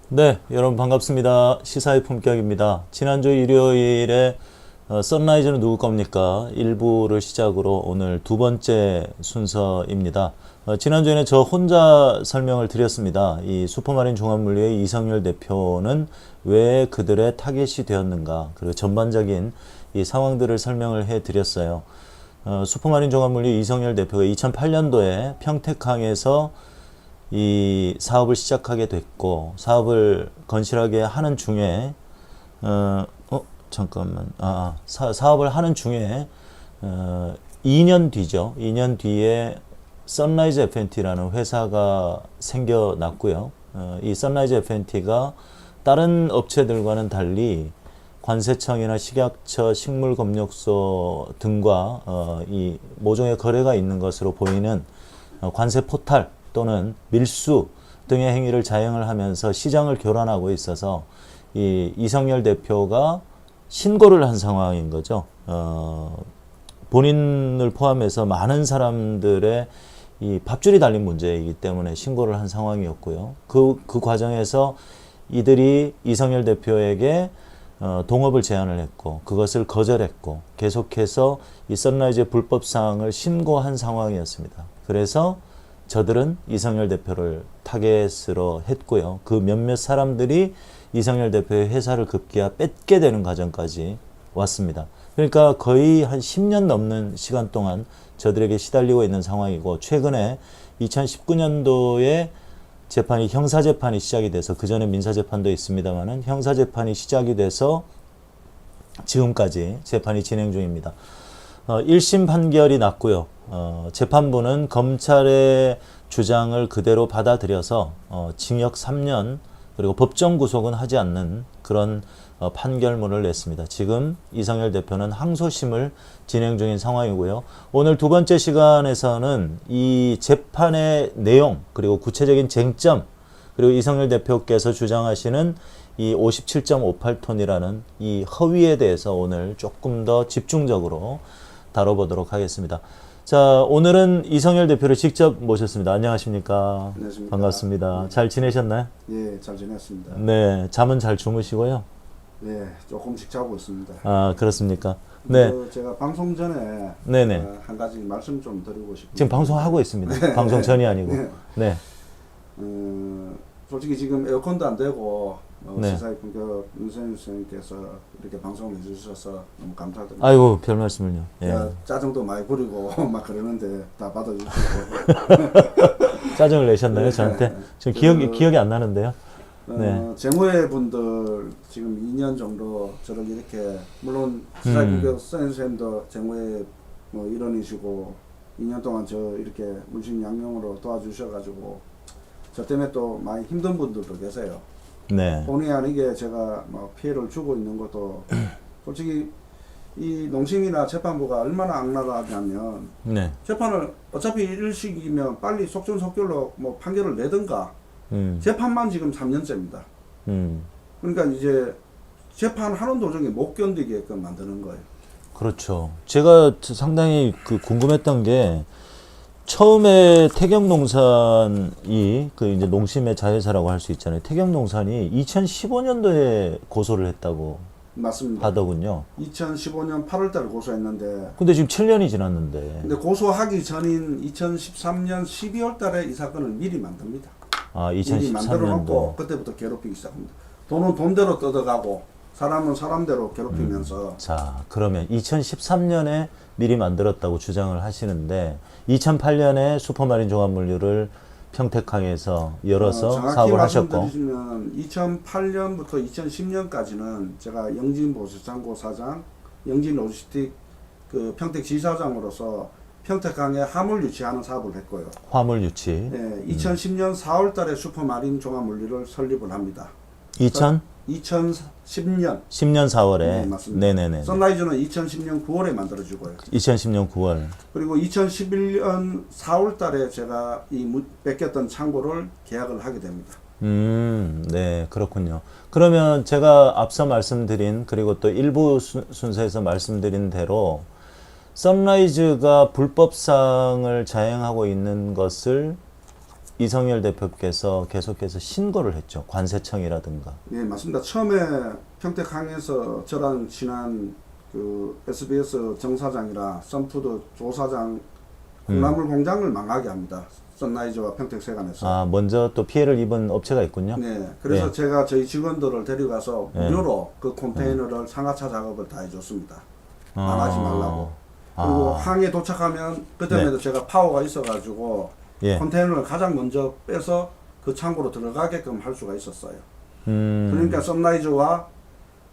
네, 여러분 반갑습니다. 시사의 품격입니다. 지난주 일요일에 선라이즈는 누구 겁니까? 1부를 시작으로 오늘 두 번째 순서입니다. 지난주에는 저 혼자 설명을 드렸습니다. 이 슈퍼마린 종합물류의 이성열 대표는 왜 그들의 타겟이 되었는가, 그리고 전반적인 이 상황들을 설명을 해드렸어요. 슈퍼마린 종합물류 이성열 대표가 2008년도에 평택항에서 이 사업을 시작하게 됐고, 사업을 건실하게 하는 중에 사업을 하는 중에 2년 뒤죠. 2년 뒤에 선라이즈 FNT라는 회사가 생겨났고요. 이 선라이즈 FNT가 다른 업체들과는 달리 관세청이나 식약처, 식물검역소 등과 이 모종의 거래가 있는 것으로 보이는 관세 포탈 또는 밀수 등의 행위를 자행을 하면서 시장을 교란하고 있어서 이 이성열 대표가 신고를 한 상황인 거죠. 본인을 포함해서 많은 사람들의 이 밥줄이 달린 문제이기 때문에 신고를 한 상황이었고요. 그 과정에서 이들이 이성열 대표에게 동업을 제안을 했고, 그것을 거절했고, 계속해서 이 선라이즈의 불법 사항을 신고한 상황이었습니다. 그래서 저들은 이성열 대표를 타겟으로 했고요. 그 몇몇 사람들이 이성열 대표의 회사를 급기야 뺏게 되는 과정까지 왔습니다. 그러니까 거의 한 10년 넘는 시간 동안 저들에게 시달리고 있는 상황이고, 최근에 2019년도에 재판이, 형사재판이 시작이 돼서, 그 전에 민사재판도 있습니다만은 형사재판이 시작이 돼서 지금까지 재판이 진행 중입니다. 1심 판결이 났고요. 재판부는 검찰의 주장을 그대로 받아들여서 징역 3년 그리고 법정 구속은 하지 않는 그런 판결문을 냈습니다. 지금 이성열 대표는 항소심을 진행 중인 상황이고요. 오늘 두 번째 시간에서는 이 재판의 내용, 그리고 구체적인 쟁점, 그리고 이성열 대표께서 주장하시는 이 57.58톤이라는 이 허위에 대해서 오늘 조금 더 집중적으로 다뤄보도록 하겠습니다. 자, 오늘은 이성열 대표를 직접 모셨습니다. 안녕하십니까? 안녕하십니까? 반갑습니다. 네. 잘 지내셨나요? 예, 잘 지냈습니다. 네, 잠은 잘 주무시고요. 네, 조금씩 자고 있습니다. 아, 그렇습니다. 네, 제가 방송 전에 네네. 한 가지 말씀 좀 드리고 싶습니다. 지금 방송하고 있습니다. 방송 전이 아니고. 네, 솔직히 지금 에어컨도 안 되고 네. 시사의 품격 윤선일 선생님께서 이렇게 방송을 해주셔서 너무 감사드립니다. 아이고, 별 말씀을요. 예. 제가 짜증도 많이 부리고 막 그러는데 다 받아주시고 짜증을 내셨나요, 저한테? 지금 기억이 안 나는데요. 네. 재무회 분들 지금 2년 정도 저를 이렇게, 물론 시사의 품격 선생님도 재무회 뭐 일원이시고 2년 동안 저 이렇게 물심양면으로 도와주셔가지고 저 때문에 또 많이 힘든 분들도 계세요. 네. 본의 아니게 제가 뭐 피해를 주고 있는 것도 솔직히 이 농심이나 재판부가 얼마나 악랄하냐면, 네. 재판을 어차피 일식이면 빨리 속전속결로 뭐 판결을 내든가, 재판만 지금 3년째입니다. 그러니까 이제 재판하는 도중에 못 견디게끔 만드는 거예요. 그렇죠. 제가 상당히 궁금했던 게, 처음에 태경농산이 이제 농심의 자회사라고 할 수 있잖아요. 태경농산이 2015년도에 고소를 했다고 맞습니다. 하더군요. 2015년 8월달에 고소했는데, 근데 지금 7년이 지났는데. 근데 고소하기 전인 2013년 12월달에 이 사건을 미리 만듭니다. 아, 미리 만들어놓고 2013년도. 그때부터 괴롭히기 시작합니다. 돈은 돈대로 뜯어가고 사람은 사람대로 괴롭히면서. 자, 그러면 2013년에 미리 만들었다고 주장을 하시는데, 2008년에 슈퍼마린 종합물류를 평택항에서 열어서 사업을 하셨고. 정확히 말씀드리면 2008년부터 2010년까지는 제가 영진보수창고 사장, 영진로지스틱 그 평택지사장으로서 평택항에 화물 유치하는 사업을 했고요. 화물 유치. 네, 2010년 4월달에 슈퍼마린 종합물류를 설립을 합니다. 2010년 10년 4월에. 네, 맞습니다. 네네네. 선라이즈는 2010년 9월에 만들어지고요. 2010년 9월. 그리고 2011년 4월달에 제가 이 뺏겼던 창고를 계약을 하게 됩니다. 네, 그렇군요. 그러면 제가 앞서 말씀드린, 그리고 또 일부 순서에서 말씀드린 대로 선라이즈가 불법상을 자행하고 있는 것을 이성열 대표께서 계속해서 신고를 했죠. 관세청이라든가. 예, 맞습니다. 처음에 평택항에서 저랑 친한 그 SBS 정 사장이랑 썬푸드 조 사장 콩나물 공장을 망하게 합니다. 선라이즈와 평택세관에서. 아, 먼저 또 피해를 입은 업체가 있군요. 네, 그래서 예. 제가 저희 직원들을 데려가서 예. 무료로 그 컨테이너를 상하차 작업을 다 해줬습니다. 망하지 말라고. 아. 그리고 항에 도착하면 그때마다 제가 파워가 있어가지고 예. 컨테이너를 가장 먼저 빼서 그 창고로 들어가게끔 할 수가 있었어요. 음. 그러니까 선라이즈와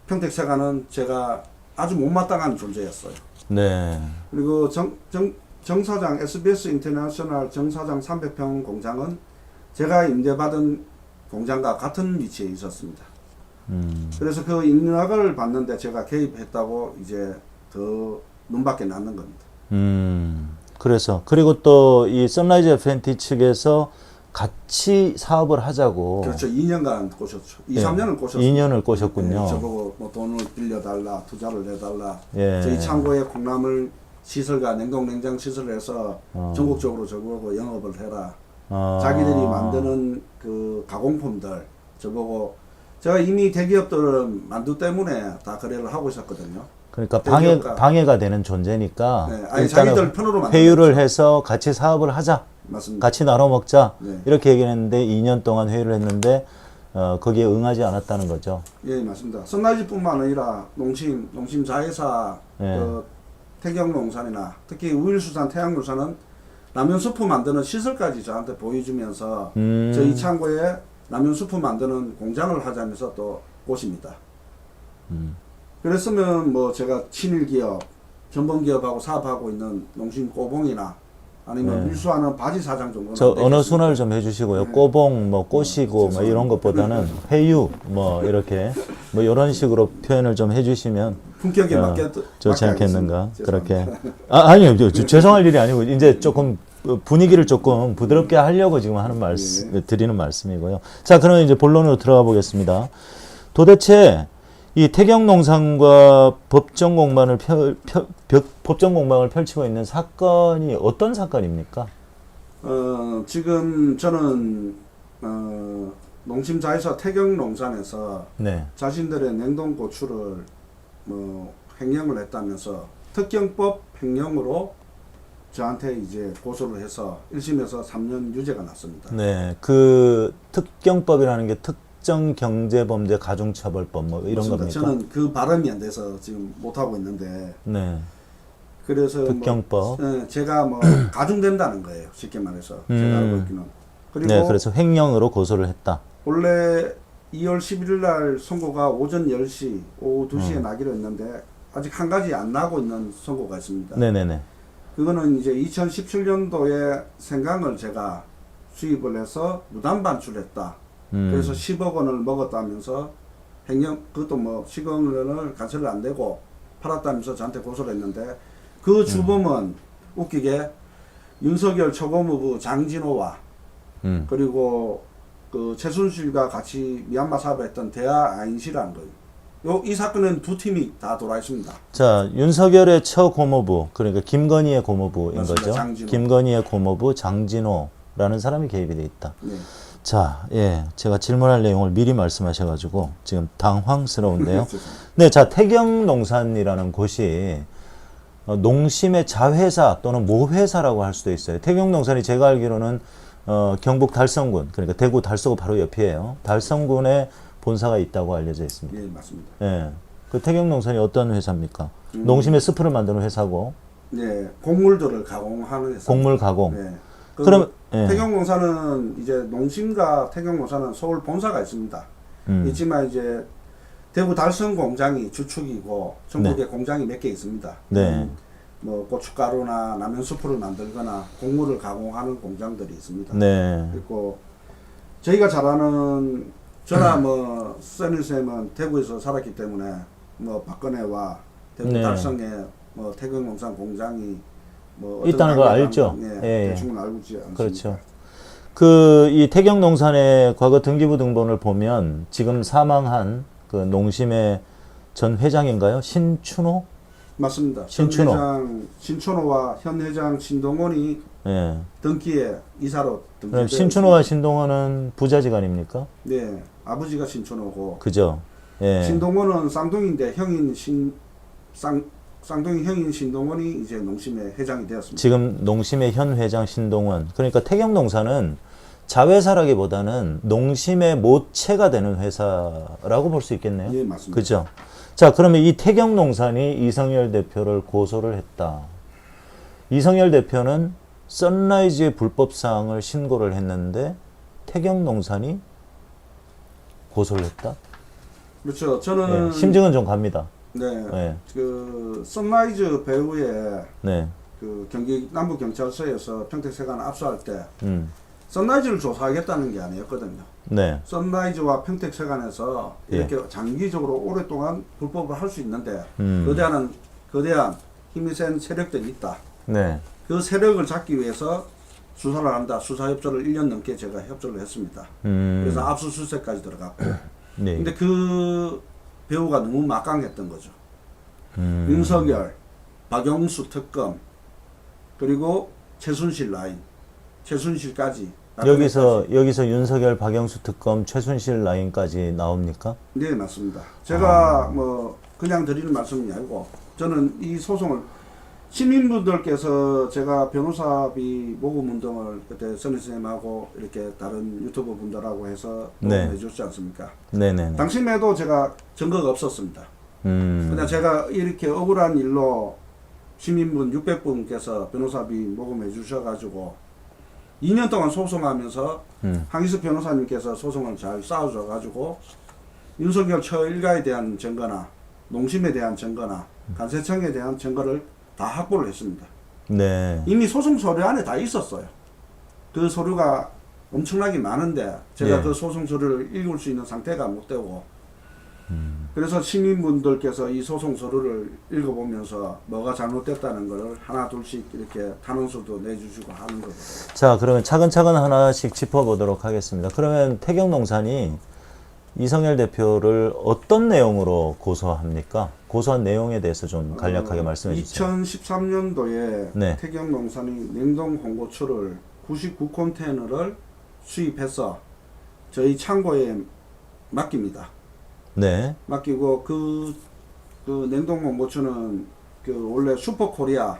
평택세관은 제가 아주 못마땅한 존재였어요. 네. 그리고 정 사장 SBS 인터내셔널 정 사장 300평 공장은 제가 임대받은 공장과 같은 위치에 있었습니다. 그래서 그 인락을 받는데 제가 개입했다고 이제 더 눈밖에 남는 겁니다. 그래서 그리고 또 이 선라이즈 FNT 측에서 같이 사업을 하자고. 그렇죠. 2년간 꼬셨죠. 2, 예. 3년을 꼬셨어요. 2년을 꼬셨군요. 네, 저보고 뭐 돈을 빌려달라, 투자를 내달라. 예. 저희 창고에 콩나물 시설과 냉동 냉장 시설을 해서 전국적으로 저보고 영업을 해라. 자기들이 만드는 그 가공품들 저보고 제가 이미 대기업들은 만두 때문에 다 거래를 하고 있었거든요. 그러니까 대기업가. 방해가 되는 존재니까 네, 아니 자기들 편으로 만든 회유를 해서 같이 사업을 하자. 맞습니다. 같이 나눠 먹자. 네. 이렇게 얘기했는데 2년 동안 회의를 했는데 거기에 응하지 않았다는 거죠. 예, 맞습니다. 선라이즈뿐만 아니라 농심 자회사 예. 그 태경농산이나 특히 우일수산 태양물산은 라면 수프 만드는 시설까지 저한테 보여주면서 저희 창고에 라면 수프 만드는 공장을 하자면서 또 꼬십니다. 그랬으면 뭐 제가 친일 기업, 전범 기업하고 사업하고 있는 농심 꼬봉이나 아니면 밀수하는 바지 사장 정도는 저 언어 순화를 좀 해주시고요. 네. 꼬봉, 뭐 꼬시고, 뭐 이런 것보다는 회유, 뭐 이렇게 뭐 이런 식으로 표현을 좀 해주시면 품격에 맞게 좋지 않겠는가? 하겠습니다. 그렇게. 아니요, 죄송할 일이 아니고 이제 조금 분위기를 조금 부드럽게 하려고 지금 하는 드리는 말씀이고요. 자, 그러면 이제 본론으로 들어가 보겠습니다. 도대체 이 태경농산과 법정 공방을 펼치고 있는 사건이 어떤 사건입니까? 지금 저는 농심 자회사 태경농산에서 네. 자신들의 냉동 고추를 뭐 횡령을 했다면서 특경법 횡령으로 저한테 이제 고소를 해서 1심에서 3년 유죄가 났습니다. 네. 그 특경법이라는 게 특정경제범죄 가중처벌법 뭐 이런 맞습니다. 겁니까? 저는 그 발음이 안 돼서 지금 못 하고 있는데 네. 그래서 특경법. 뭐, 제가 뭐 가중된다는 거예요. 쉽게 말해서 제가 알고 있기는. 그리고 네, 그래서 횡령으로 고소를 했다. 원래 2월 11일 날 선고가 오전 10시, 오후 2시에 나기로 했는데 아직 한 가지 안 나고 있는 선고가 있습니다. 네네네. 그거는 이제 2017년도에 생강을 제가 수입을 해서 무단 반출했다. 그래서 10억 원을 먹었다면서 횡령, 그것도 뭐 시공을 간섭을 안 되고 팔았다면서 저한테 고소를 했는데 그 주범은 웃기게 윤석열 초고무부 장진호와 그리고 그 최순실과 같이 미얀마 사업을 했던 대하 아인시라는 거예요. 이 사건은 두 팀이 다 돌아 있습니다. 자, 윤석열의 처고모부, 그러니까 김건희의 고모부인 맞습니다. 거죠. 장진호. 김건희의 고모부 장진호라는 사람이 개입이 돼 있다. 네. 자, 예, 제가 질문할 내용을 미리 말씀하셔가지고 지금 당황스러운데요. 네, 자, 태경농산이라는 곳이 농심의 자회사 또는 모회사라고 할 수도 있어요. 태경농산이 제가 알기로는 경북 달성군, 그러니까 대구 달서구 바로 옆이에요. 달성군에 본사가 있다고 알려져 있습니다. 예, 맞습니다. 예, 그 태경농산이 어떤 회사입니까? 농심의 스프를 만드는 회사고. 네, 곡물들을 가공하는 회사. 곡물 가공. 네. 그럼 예. 태경농산은 이제 농심과 태경농산은 서울 본사가 있습니다. 있지만 이제 대구 달성 공장이 주축이고 전국에 공장이 몇 개 있습니다. 네. 뭐 고춧가루나 라면 수프를 만들거나 곡물을 가공하는 공장들이 있습니다. 네. 그리고 저희가 잘 아는 저나 뭐 써니쌤은 대구에서 살았기 때문에 뭐 박근혜와 대구 네. 달성에 뭐 태경농산 공장이 뭐 있다는 걸 알죠. 예, 예. 대충은 알고 있지 않습니까? 그렇죠. 그 이 태경농산의 과거 등기부 등본을 보면 지금 사망한 그 농심의 전 회장인가요? 신춘호? 맞습니다. 신춘호. 전 회장 신춘호와 현 회장 신동원이 예. 등기에 이사로 그럼 등기되어 신춘호와 신동원은 부자지간입니까? 네, 아버지가 신춘호고 그죠? 예. 신동원은 쌍둥이인데 쌍둥이 형인 신동원이 이제 농심의 회장이 되었습니다. 지금 농심의 현 회장 신동원. 그러니까 태경농사는 자회사라기보다는 농심의 모체가 되는 회사라고 볼 수 있겠네요. 예, 맞습니다. 그죠? 자, 그러면 이 태경농산이 이성열 대표를 고소를 했다. 이성열 대표는 선라이즈의 불법 사항을 신고를 했는데 태경농산이 고소를 했다. 그렇죠. 저는 예, 심증은 좀 갑니다. 네, 예. 그 선라이즈 배후에 네. 그 경기 남부 경찰서에서 평택세관 압수할 때 음. 선라이즈를 조사하겠다는 게 아니었거든요. 네. 선라이즈와 평택세관에서 이렇게 장기적으로 오랫동안 불법을 할 수 있는데 거대한 힘이 센 세력들이 있다. 네. 그 세력을 잡기 위해서 수사를 한다. 수사 협조를 1년 넘게 제가 협조를 했습니다. 그래서 압수수색까지 들어갔고. 네. 근데 그 배우가 너무 막강했던 거죠. 윤석열, 박영수 특검, 그리고 최순실 라인, 최순실까지. 여기서 윤석열, 박영수 특검, 최순실 라인까지 나옵니까? 네, 맞습니다. 제가 뭐 그냥 드리는 말씀이 아니고 저는 이 소송을 시민분들께서 제가 변호사비 모금 운동을 그때 선희 선생님하고 이렇게 다른 유튜버 분들하고 해서 네. 도움해 주셨지 않습니까? 네네. 당시에도 제가 증거가 없었습니다. 그냥 제가 이렇게 억울한 일로 시민분 600분께서 변호사비 모금해 주셔가지고 2년 동안 소송하면서 황희수 변호사님께서 소송을 잘 싸워줘가지고 윤석열 처일가에 대한 증거나 농심에 대한 증거나 간세청에 대한 증거를 다 확보를 했습니다. 네. 이미 소송 서류 안에 다 있었어요. 그 서류가 엄청나게 많은데 제가 예. 그 소송 서류를 읽을 수 있는 상태가 못 되고 그래서 시민분들께서 이 소송 서류를 읽어보면서 뭐가 잘못됐다는 걸 하나 둘씩 이렇게 탄원서도 내주시고 하는 거거든요. 자, 그러면 차근차근 하나씩 짚어보도록 하겠습니다. 그러면 태경농산이 이성열 대표를 어떤 내용으로 고소합니까? 고소한 내용에 대해서 좀 간략하게 말씀해 주세요. 2013년도에 네. 태경농산이 냉동 홍고추를 99컨테이너를 수입해서 저희 창고에 맡깁니다. 네. 맡기고 그 냉동 홍고추는 그 원래 슈퍼코리아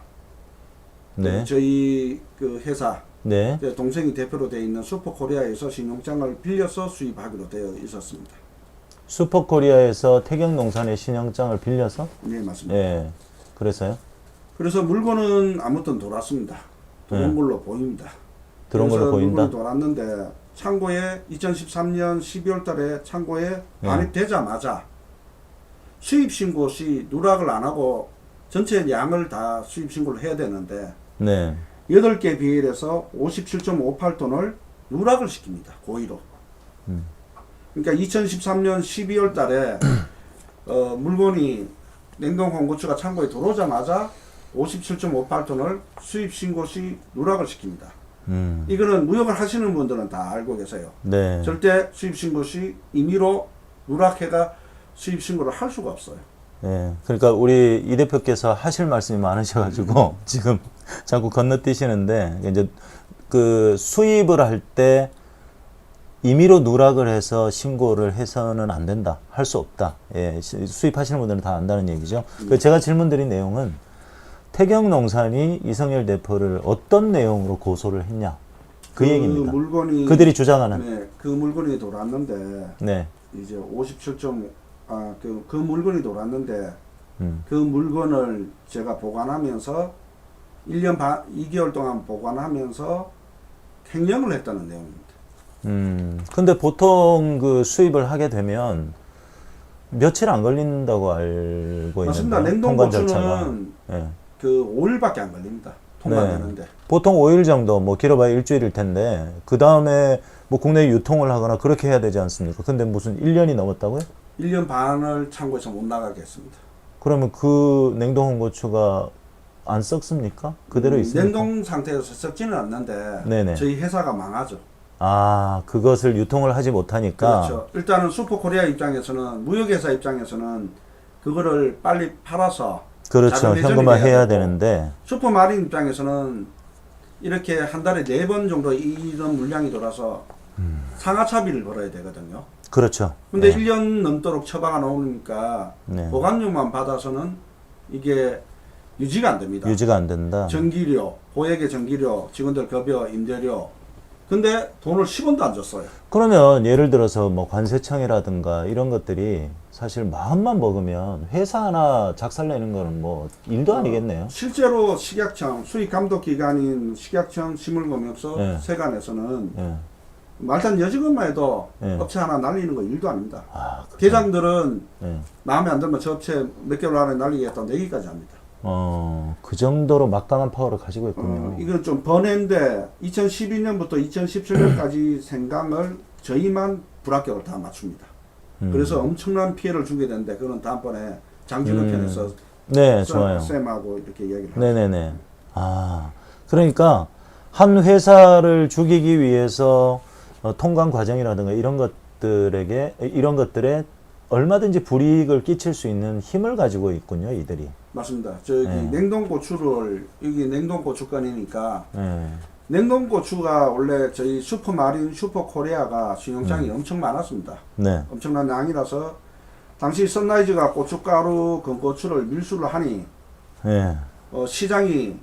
네. 저희 그 회사 네. 제 동생이 대표로 되어 있는 슈퍼코리아에서 신용장을 빌려서 수입하기로 되어 있었습니다. 슈퍼코리아에서 태경농산의 신형장을 빌려서? 네, 맞습니다. 예. 그래서요? 그래서 물건은 아무튼 돌았습니다. 들어온 걸로 보입니다. 들어온 걸로 보인다? 물건이 돌았는데 창고에 2013년 12월 달에 창고에 반입되자마자 수입 신고 시 누락을 안 하고 전체 양을 다 수입 신고를 해야 되는데 네. 8개 비닐에서 57.58톤을 누락을 시킵니다. 고의로. 그러니까 2013년 12월 달에 물건이 냉동 홍고추가 창고에 들어오자마자 57.58톤을 수입 신고 시 누락을 시킵니다. 이거는 무역을 하시는 분들은 다 알고 계세요. 네. 절대 수입 신고 시 임의로 누락해가 수입 신고를 할 수가 없어요. 예. 그러니까 우리 이 대표께서 하실 말씀이 많으셔가지고 지금 자꾸 건너뛰시는데 이제 그 수입을 할 때 임의로 누락을 해서 신고를 해서는 안 된다. 할 수 없다. 예. 수입하시는 분들은 다 안다는 얘기죠. 그 제가 질문드린 내용은 태경농산이 이성열 대표를 어떤 내용으로 고소를 했냐. 그 얘기입니다. 물건이 그들이 주장하는. 네, 그 물건이 돌았는데 네. 이제 57그 물건이 돌았는데 그 물건을 제가 보관하면서 1년 반 2개월 동안 보관하면서 횡령을 했다는 내용입니다. 근데 보통 그 수입을 하게 되면 며칠 안 걸린다고 알고 맞습니다. 있는데 통관 절차가. 냉동고추는 예. 그 5일밖에 안 걸립니다. 통관되는데. 네. 보통 5일 정도, 뭐 길어봐야 일주일일 텐데 그 다음에 뭐 국내 유통을 하거나 그렇게 해야 되지 않습니까? 근데 무슨 1년이 넘었다고요? 1년 반을 창고에서 못 나가게 했습니다. 그러면 그 냉동 홍고추가 안 썩습니까? 그대로 있습니까? 냉동 상태에서 썩지는 않는데 네네. 저희 회사가 망하죠. 아, 그것을 유통을 하지 못하니까. 그렇죠. 일단은 슈퍼코리아 입장에서는 무역회사 입장에서는 그거를 빨리 팔아서 그렇죠. 자금 회전이 현금화 돼야 해야 되고, 되는데. 슈퍼마린 입장에서는 이렇게 한 달에 4번 정도 이런 물량이 돌아서 상하차비를 벌어야 되거든요. 그렇죠. 근데 네. 1년 넘도록 처방을 놓으니까 네. 보관료만 받아서는 이게 유지가 안 됩니다. 유지가 안 된다. 전기료, 고액의 전기료, 직원들 급여, 임대료. 근데 돈을 10원도 안 줬어요. 그러면 예를 들어서 뭐 관세청이라든가 이런 것들이 사실 마음만 먹으면 회사 하나 작살내는 거는 뭐 일도 아니겠네요. 실제로 식약청, 수익감독기관인 식약청, 식물공업소, 네. 세관에서는 예. 말단 여직원만 해도 네. 업체 하나 날리는 거 일도 아닙니다. 아, 그렇죠. 계장들은 예. 마음에 안 들면 저 업체 몇 개월 안에 날리겠다는 얘기까지 합니다. 그 정도로 막강한 파워를 가지고 있군요. 이건 좀 번외인데 2012년부터 2017년까지 생강을 저희만 불합격을 다 맞춥니다. 그래서 엄청난 피해를 주게 되는데 그건 다음번에 장준호 편에서 네, 좋아요. 쌤하고 이렇게 얘기를 하죠. 네네네. 아, 그러니까 한 회사를 죽이기 위해서 통관 과정이라든가 이런 것들에 얼마든지 불이익을 끼칠 수 있는 힘을 가지고 있군요, 이들이. 맞습니다. 저기 네. 냉동고추를 여기 냉동고추권이니까 네. 냉동고추가 원래 저희 슈퍼마린 슈퍼코리아가 수용장이 엄청 많았습니다. 네. 엄청난 양이라서 당시 선라이즈가 고춧가루 건고추를 밀수를 하니 네. 시장이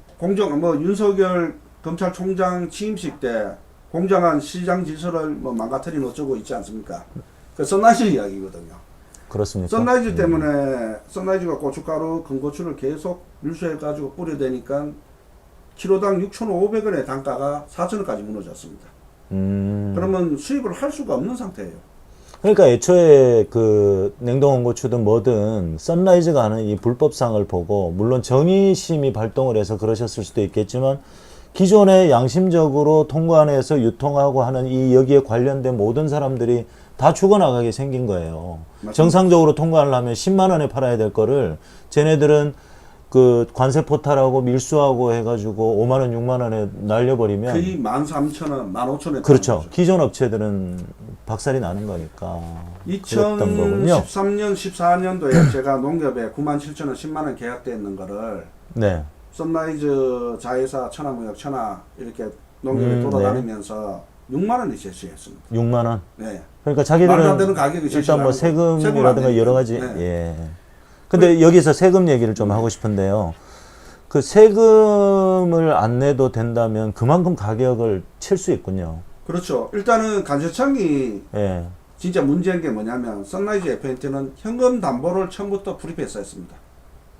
윤석열 검찰총장 취임식 때 공정한 시장 질서를 망가뜨린 어쩌고 있지 않습니까? 그 선라이즈 이야기거든요. 그렇습니까? 선라이즈 때문에 선라이즈가 고춧가루 건고추를 계속 밀수해가지고 뿌려대니까 키로당 6,500원의 단가가 4,000원까지 무너졌습니다. 그러면 수입을 할 수가 없는 상태예요. 그러니까 애초에 그 냉동원고추든 뭐든 선라이즈가 하는 이 불법상을 보고 물론 정의심이 발동을 해서 그러셨을 수도 있겠지만 기존에 양심적으로 통관해서 유통하고 하는 이 여기에 관련된 모든 사람들이 다 죽어나가게 생긴 거예요. 맞습니다. 정상적으로 통관을 하면 10만 원에 팔아야 될 거를 쟤네들은 그 관세 포탈하고 밀수하고 해가지고 5만 원, 6만 원에 날려버리면 거의 13,000원, 15,000원에 그렇죠. 기존 업체들은 박살이 나는 거니까 그랬던 거군요. 2013년, 14년도에 제가 농협에 97,000원, 10만 원 계약돼 있는 거를 네. 선라이즈 자회사 천하무역 천하 이렇게 농협에 돌아다니면서 6만 원에 제시했습니다. 6만 원. 네. 그러니까 말도 안 자기들은 되는 가격이 일단 뭐 세금이라든가 여러 가지 네. 예. 근데 여기서 세금 얘기를 좀 하고 싶은데요. 그 세금을 안 내도 된다면 그만큼 가격을 칠 수 있군요. 그렇죠. 일단은 관세청이 예. 진짜 문제인 게 뭐냐면 선라이즈 FNT는 현금 담보를 처음부터 불입했었습니다.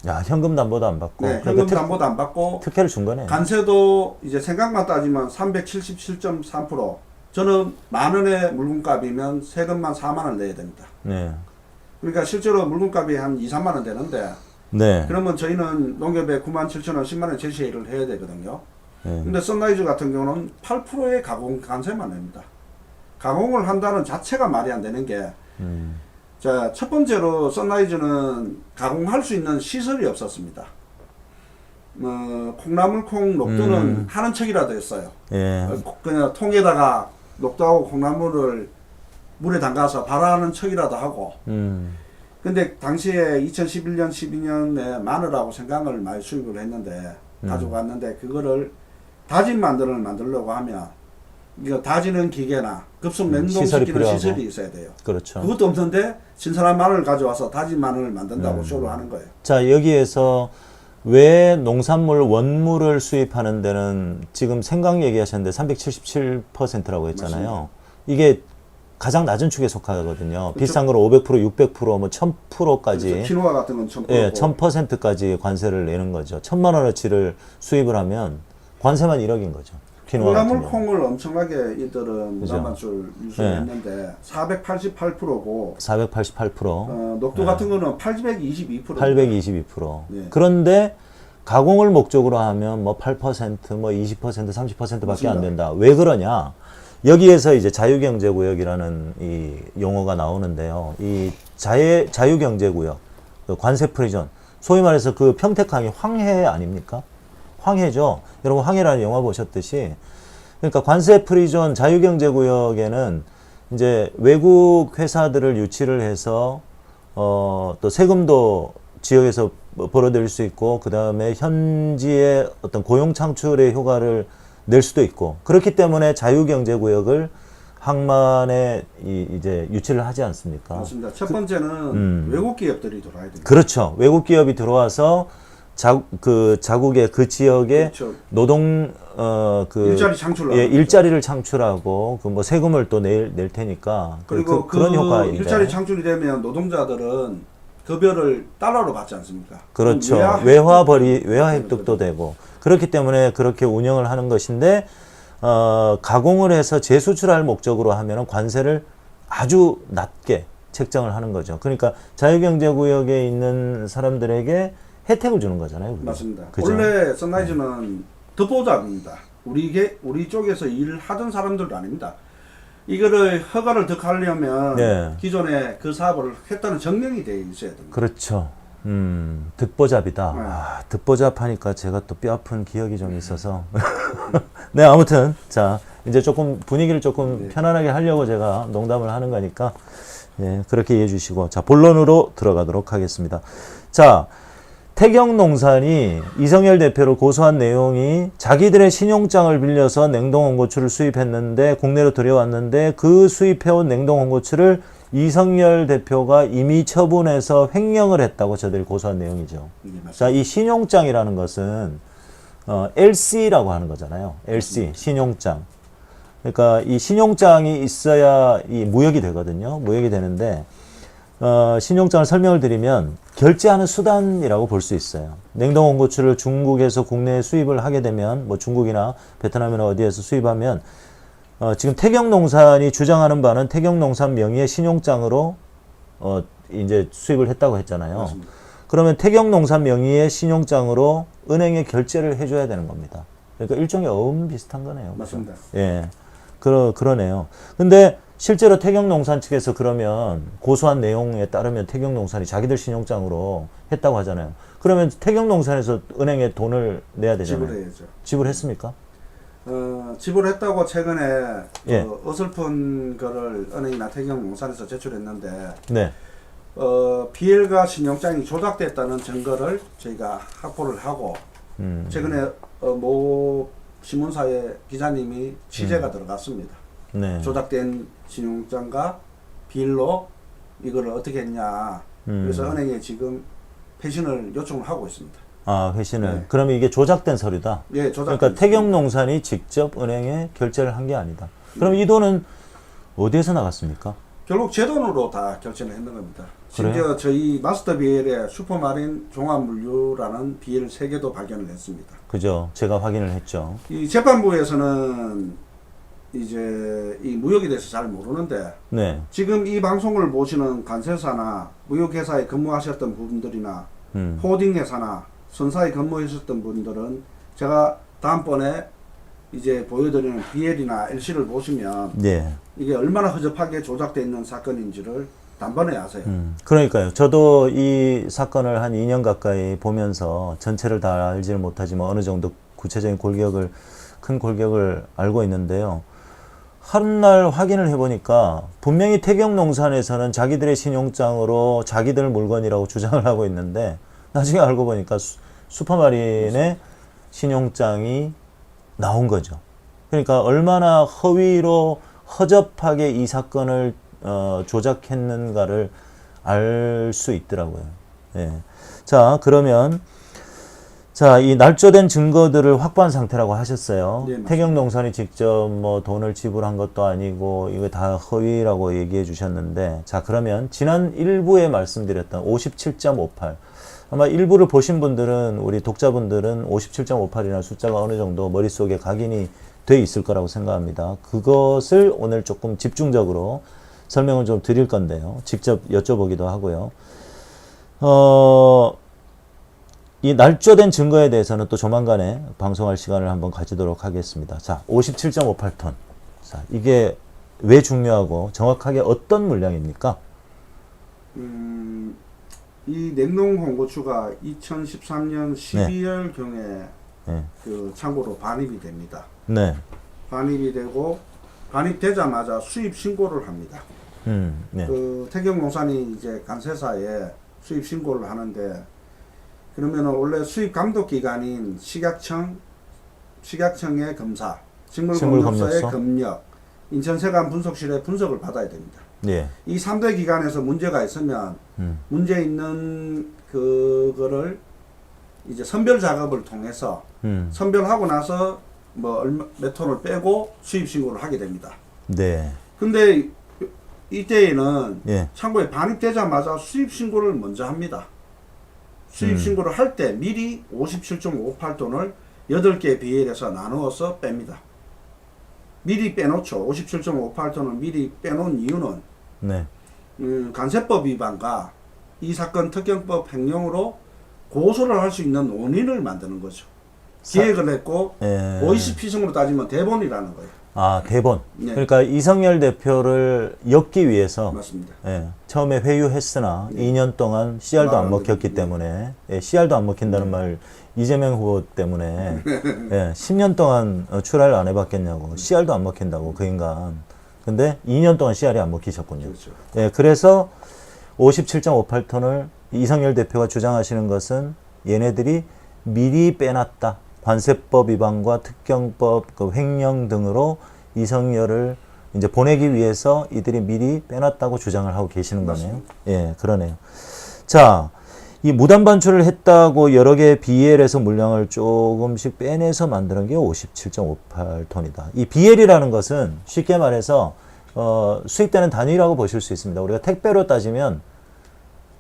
야, 현금 담보도 안 받고. 네, 그러니까 현금 담보도 안 받고 특혜를 준 거네. 관세도 이제 생각만 따지면 377.3%. 저는 10,000원의 물건값이면 세금만 4만 원 내야 됩니다. 네. 그러니까 실제로 물건값이 한 2, 3만 원 되는데 네. 그러면 저희는 농협에 97,000원, 10만 원 제시를 해야 되거든요. 네. 근데 선라이즈 같은 경우는 8%의 가공 관세만 냅니다. 가공을 한다는 자체가 말이 안 되는 게 자, 첫 번째로 선라이즈는 가공할 수 있는 시설이 없었습니다. 콩나물콩 녹두는 하는 척이라도 했어요. 예. 그냥 통에다가 녹두하고 콩나물을 물에 담가서 발화하는 척이라도 하고. 근데 당시에 2011년, 12년에 마늘하고 생강을 많이 수입을 했는데 가지고 왔는데 그거를 다진 마늘을 만들려고 하면 이거 다지는 기계나 급속 냉동시키는 시설이 있어야 돼요. 그렇죠. 그것도 없는데 신선한 마늘을 가져와서 다진 마늘을 만든다고 쇼를 하는 거예요. 자, 여기에서 왜 농산물 원물을 수입하는 데는 지금 생강 얘기하셨는데 377%라고 했잖아요. 맞습니다. 이게 가장 낮은 축에 속하거든요. 그렇죠. 비싼 거로 500%, 600%, 뭐 1000%까지. 그래서 키노아 같은 건 1000%고. 예, 1000%까지 관세를 내는 거죠. 1000만 원어치를 수입을 하면 관세만 1억인 거죠. 키노아 같은 콩나물 경우. 콩을 엄청나게 이들은 그죠? 무단반출 유수했는데 488%고 488%. 녹두 같은 거는 822%. 822%. 네. 그런데 가공을 목적으로 하면 뭐 8%, 뭐 20%, 30%밖에 맞습니다. 안 된다. 왜 그러냐? 여기에서 이제 자유경제구역이라는 이 용어가 나오는데요. 이 자유경제구역, 그 관세 프리존, 소위 말해서 그 평택항이 황해 아닙니까? 황해죠. 여러분 황해라는 영화 보셨듯이, 그러니까 관세 프리존 자유경제구역에는 이제 외국 회사들을 유치를 해서 또 세금도 지역에서 벌어들일 수 있고, 그 다음에 현지의 어떤 고용 창출의 효과를 낼 수도 있고 그렇기 때문에 자유경제구역을 항만에 이제 유치를 하지 않습니까? 맞습니다. 첫 번째는 외국 기업들이 들어와야 됩니다. 그렇죠. 외국 기업이 들어와서 자국의 그 지역에 그렇죠. 노동 일자리 창출을 예, 하는 일자리를 창출하고 그 뭐 세금을 또 낼 테니까 그리고 그런 효과인데. 일자리 창출이 되면 노동자들은 급여를 달러로 받지 않습니까? 그렇죠. 외화 외화 획득도 되고 그렇기 때문에 그렇게 운영을 하는 것인데 가공을 해서 재수출할 목적으로 하면은 관세를 아주 낮게 책정을 하는 거죠. 그러니까 자유경제구역에 있는 사람들에게 혜택을 주는 거잖아요. 그게. 맞습니다. 그죠? 원래 선라이즈는 득보잡입니다. 우리 쪽에서 일을 하던 사람들도 아닙니다. 이거를 허가를 득하려면 네. 기존에 그 사업을 했다는 증명이 돼 있어야 됩니다. 그렇죠. 득보잡이다. 네. 득보잡 하니까 제가 또 뼈아픈 기억이 좀 있어서. 네, 아무튼, 자, 이제 조금 분위기를 조금 편안하게 하려고 제가 농담을 하는 거니까, 예, 그렇게 이해해 주시고. 자, 본론으로 들어가도록 하겠습니다. 자, 태경농산이 이성열 대표를 고소한 내용이 자기들의 신용장을 빌려서 냉동홍고추를 수입했는데, 국내로 들여왔는데, 그 수입해온 냉동홍고추를 이성열 대표가 이미 처분해서 횡령을 했다고 저들이 고소한 내용이죠. 자, 이 신용장이라는 것은 LC라고 하는 거잖아요. LC, 신용장. 그러니까 이 신용장이 있어야 이 무역이 되거든요. 무역이 되는데 신용장을 설명을 드리면 결제하는 수단이라고 볼 수 있어요. 냉동홍고추를 중국에서 국내에 수입을 하게 되면 뭐 중국이나 베트남이나 어디에서 수입하면 지금 태경농산이 주장하는 바는 태경농산 명의의 신용장으로 이제 수입을 했다고 했잖아요. 맞습니다. 그러면 태경농산 명의의 신용장으로 은행에 결제를 해줘야 되는 겁니다. 그러니까 일종의 어음 비슷한 거네요. 맞습니다. 예, 그러네요. 근데 실제로 태경농산 측에서 그러면 고소한 내용에 따르면 태경농산이 자기들 신용장으로 했다고 하잖아요. 그러면 태경농산에서 은행에 돈을 내야 되잖아요. 지불해야죠. 지불했습니까? 지불했다고 최근에 예. 어설픈 거를 은행이나 태경농산에서 제출했는데 네. BL과 신용장이 조작됐다는 증거를 저희가 확보를 하고 최근에 모 신문사에 기자님이 취재가 들어갔습니다. 네. 조작된 신용장과 BL로 이거를 어떻게 했냐. 그래서 은행에 지금 회신을 요청을 하고 있습니다. 아, 회신을. 네. 그러면 이게 조작된 서류다? 예, 조작. 그러니까 태경농산이 직접 은행에 결제를 한 게 아니다. 그럼 이 돈은 어디에서 나갔습니까? 결국 제 돈으로 다 결제를 했는 겁니다. 그래요? 심지어 저희 마스터 BL에 슈퍼마린 종합물류라는 BL 3개도 발견을 했습니다. 그죠. 제가 확인을 했죠. 이 재판부에서는 이제 이 무역에 대해서 잘 모르는데 네. 지금 이 방송을 보시는 관세사나 무역회사에 근무하셨던 분들이나 음. 호딩회사나 선사에 근무하셨던 분들은 제가 다음번에 이제 보여드리는 BL이나 LC를 보시면 네. 이게 얼마나 허접하게 조작되어 있는 사건인지를 단번에 아세요. 그러니까요. 저도 이 사건을 한 2년 가까이 보면서 전체를 다 알지는 못하지만 어느 정도 구체적인 큰 골격을 알고 있는데요. 한날 확인을 해보니까 분명히 태경농산에서는 자기들의 신용장으로 자기들 물건이라고 주장을 하고 있는데 나중에 알고 보니까 슈퍼마린의 신용장이 나온 거죠. 그러니까 얼마나 허접하게 이 사건을 조작했는가를 알 수 있더라고요. 예. 자, 그러면 이 날조된 증거들을 확보한 상태라고 하셨어요. 네, 맞습니다. 태경농산이 직접 뭐 돈을 지불한 것도 아니고 이거 다 허위라고 얘기해 주셨는데, 자, 그러면 지난 1부에 말씀드렸던 57.58, 아마 일부를 보신 분들은, 우리 독자분들은 57.58이라는 숫자가 어느 정도 머릿속에 각인이 돼 있을 거라고 생각합니다. 그것을 오늘 조금 집중적으로 설명을 좀 드릴 건데요. 직접 여쭤보기도 하고요. 이 날조된 증거에 대해서는 또 조만간에 방송할 시간을 한번 가지도록 하겠습니다. 자, 57.58톤. 자, 이게 왜 중요하고 정확하게 어떤 물량입니까? 이 냉동 홍고추가 2013년 12월 경에 네. 그 창고로 반입이 됩니다. 네. 반입이 되고 반입되자마자 수입 신고를 합니다. 네. 그 태경농산이 이제 관세사에 수입 신고를 하는데, 그러면은 원래 수입 감독 기관인 식약청 식약청의 검사, 식물검역소의 식물검역소의 검역, 인천세관 분석실의 분석을 받아야 됩니다. 예. 이 3대 기관에서 문제가 있으면 문제 있는 그거를 이제 선별 작업을 통해서 선별하고 나서 뭐 몇 톤을 빼고 수입 신고를 하게 됩니다. 네. 근데 이때에는 예. 창고에 반입되자마자 수입 신고를 먼저 합니다. 수입 신고를 할 때 미리 57.58톤을 8개 BL에서 나누어서 뺍니다. 미리 빼놓죠. 57.58톤을 미리 빼놓은 이유는 네. 간세법 위반과 이 사건 특경법 횡령으로 고소를 할 수 있는 원인을 만드는 거죠. 기획을 했고 예. 보이스피싱으로 따지면 대본이라는 거예요. 아, 대본. 네. 그러니까 이성열 대표를 엮기 위해서 맞습니다. 예, 처음에 회유했으나 2년 동안 CR도 안 먹혔기 때문에 CR도 안 먹힌다는 말 이재명 후보 때문에 10년 동안 출하를 안 해봤겠냐고 CR도 안 먹힌다고 그 인간. 근데 2년 동안 CR이 안 먹히셨군요. 그렇죠. 예, 그래서 57.58톤을 이성열 대표가 주장하시는 것은 얘네들이 미리 빼놨다. 관세법 위반과 특경법 그 횡령 등으로 이성열을 이제 보내기 위해서 이들이 미리 빼놨다고 주장을 하고 계시는 거네요. 예, 그러네요. 자, 이 무단 반출을 했다고 여러 개의 BL에서 물량을 조금씩 빼내서 만드는 게 57.58톤이다. 이 BL이라는 것은 쉽게 말해서 수입되는 단위라고 보실 수 있습니다. 우리가 택배로 따지면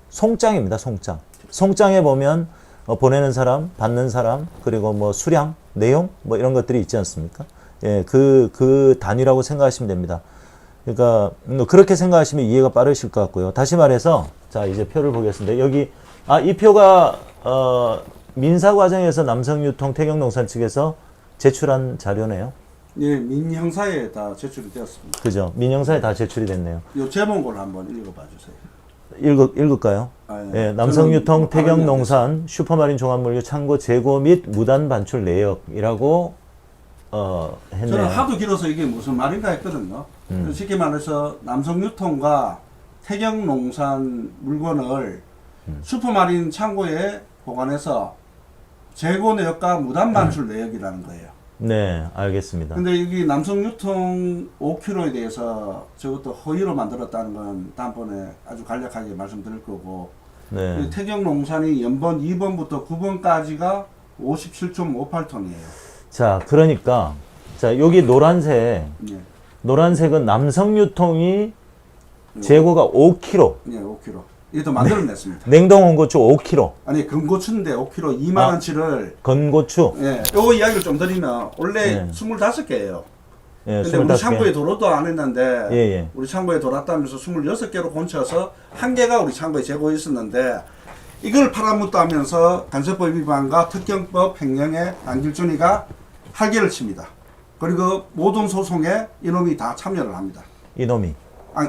송장입니다. 송장. 송장에 보면 보내는 사람, 받는 사람, 그리고 뭐 수량, 내용, 뭐 이런 것들이 있지 않습니까? 예, 그 단위라고 생각하시면 됩니다. 그러니까, 그렇게 생각하시면 이해가 빠르실 것 같고요. 다시 말해서, 자, 이제 표를 보겠습니다. 여기, 이 표가, 민사 과정에서 남성유통 태경농산 측에서 제출한 자료네요. 예, 민형사에 다 제출이 되었습니다. 그죠? 민영사에 다 제출이 됐네요. 요 제목을 한번 읽어봐 주세요. 읽을까요? 예, 남성유통 태경농산 슈퍼마린 종합물류 창고 재고 및 무단 반출 내역이라고 했네요. 저는 하도 길어서 이게 무슨 말인가 했거든요. 쉽게 말해서 남성유통과 태경농산 물건을 슈퍼마린 창고에 보관해서 재고 내역과 무단 반출 내역이라는 거예요. 네, 알겠습니다. 근데 여기 남성유통 5kg에 대해서 저것도 허위로 만들었다는 건 다음번에 아주 간략하게 말씀드릴 거고, 네. 태경농산이 연번 2번부터 9번까지가 57.58톤이에요. 자, 그러니까 자, 여기 노란색 예. 노란색은 남성유통이 재고가 5kg. 예, 5kg. 이것도 만들어냈습니다. 냉동 홍고추 5kg. 아니, 건고추인데 5kg 2만원치를, 건고추. 예, 요 이야기를 좀 드리면, 원래 네. 25개예요. 예, 근데 우리 25개. 창고에 도로도 안 했는데, 예. 우리 창고에 돌았다면서 26개로 곤쳐서 한 개가 우리 창고에 재고에 있었는데, 이걸 팔아묻다 하면서 간세법 위반과 특경법 횡령에 안길준이가 할개를 칩니다. 그리고 모든 소송에 이놈이 다 참여를 합니다. 이놈이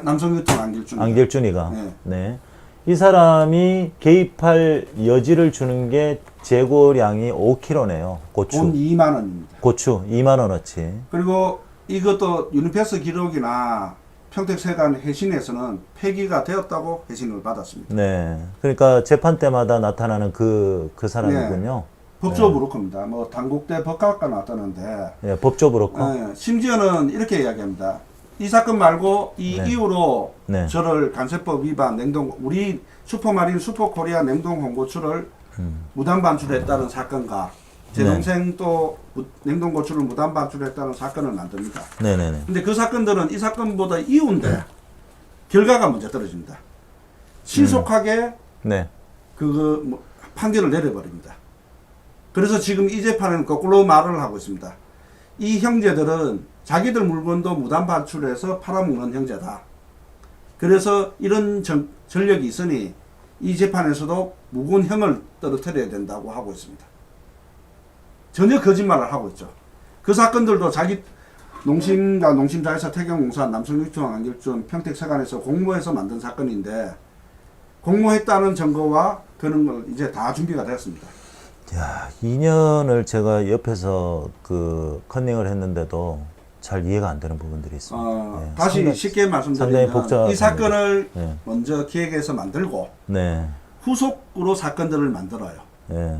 남성유통 안길준이. 안길준이가. 네. 네. 이 사람이 개입할 여지를 주는 게 재고량이 5kg네요. 고추. 돈 2만 원입니다. 고추 2만 원어치. 그리고 이것도 유니패스 기록이나 평택세관 회신에서는 폐기가 되었다고 회신을 받았습니다. 네. 그러니까 재판 때마다 나타나는 그 사람이군요. 법조 브로커입니다. 뭐 당국대 법학과 나왔다는데, 예, 법조 브로커. 심지어는 이렇게 이야기합니다. 이 사건 말고 이 네. 이후로 네. 저를 간세법 위반 우리 슈퍼마린 슈퍼코리아 냉동 홍고추를 무단 반출했다는 사건과 제 네. 동생 또 냉동고추를 무단 반출했다는 사건을 만듭니다. 네네네. 근데 그 사건들은 이 사건보다 이후인데 결과가 먼저 떨어집니다. 신속하게 네. 판결을 내려버립니다. 그래서 지금 이 재판에는 거꾸로 말을 하고 있습니다. 이 형제들은 자기들 물건도 무단 반출해서 팔아먹는 형제다. 그래서 이런 전력이 있으니 이 재판에서도 무거운 형을 떨어뜨려야 된다고 하고 있습니다. 전혀 거짓말을 하고 있죠. 그 사건들도 자기 농심과 농심자회사 태경농산 남성유통 안길준 평택세관에서 공모해서 만든 사건인데, 공모했다는 증거와 그런 걸 이제 다 준비가 되었습니다. 야, 2년을 제가 옆에서 컨닝을 했는데도 잘 이해가 안 되는 부분들이 있습니다. 예, 다시 상당히- 쉽게 상당히 말씀드리면 복잡합니다. 이 사건을 예. 먼저 기획해서 만들고 네. 후속으로 사건들을 만들어요. 예.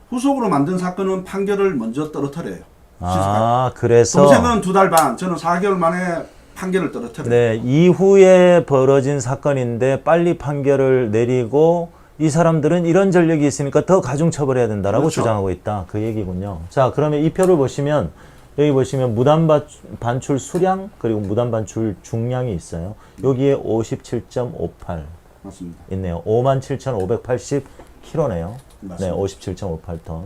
후속으로 만든 사건은 판결을 먼저 떨어뜨려요. 아, 그래서 동생은 2달 반, 저는 4개월 만에 판결을 떨어뜨렸어요. 네, 이후에 벌어진 사건인데 빨리 판결을 내리고 이 사람들은 이런 전력이 있으니까 더 가중 처벌해야 된다라고 그렇죠. 주장하고 있다. 그 얘기군요. 자, 그러면 이 표를 보시면 여기 보시면 무단 반출 수량 그리고 무단 반출 중량이 있어요. 여기에 57.58 맞습니다. 있네요. 57,580kg네요. 네, 맞습니다. 57.58톤.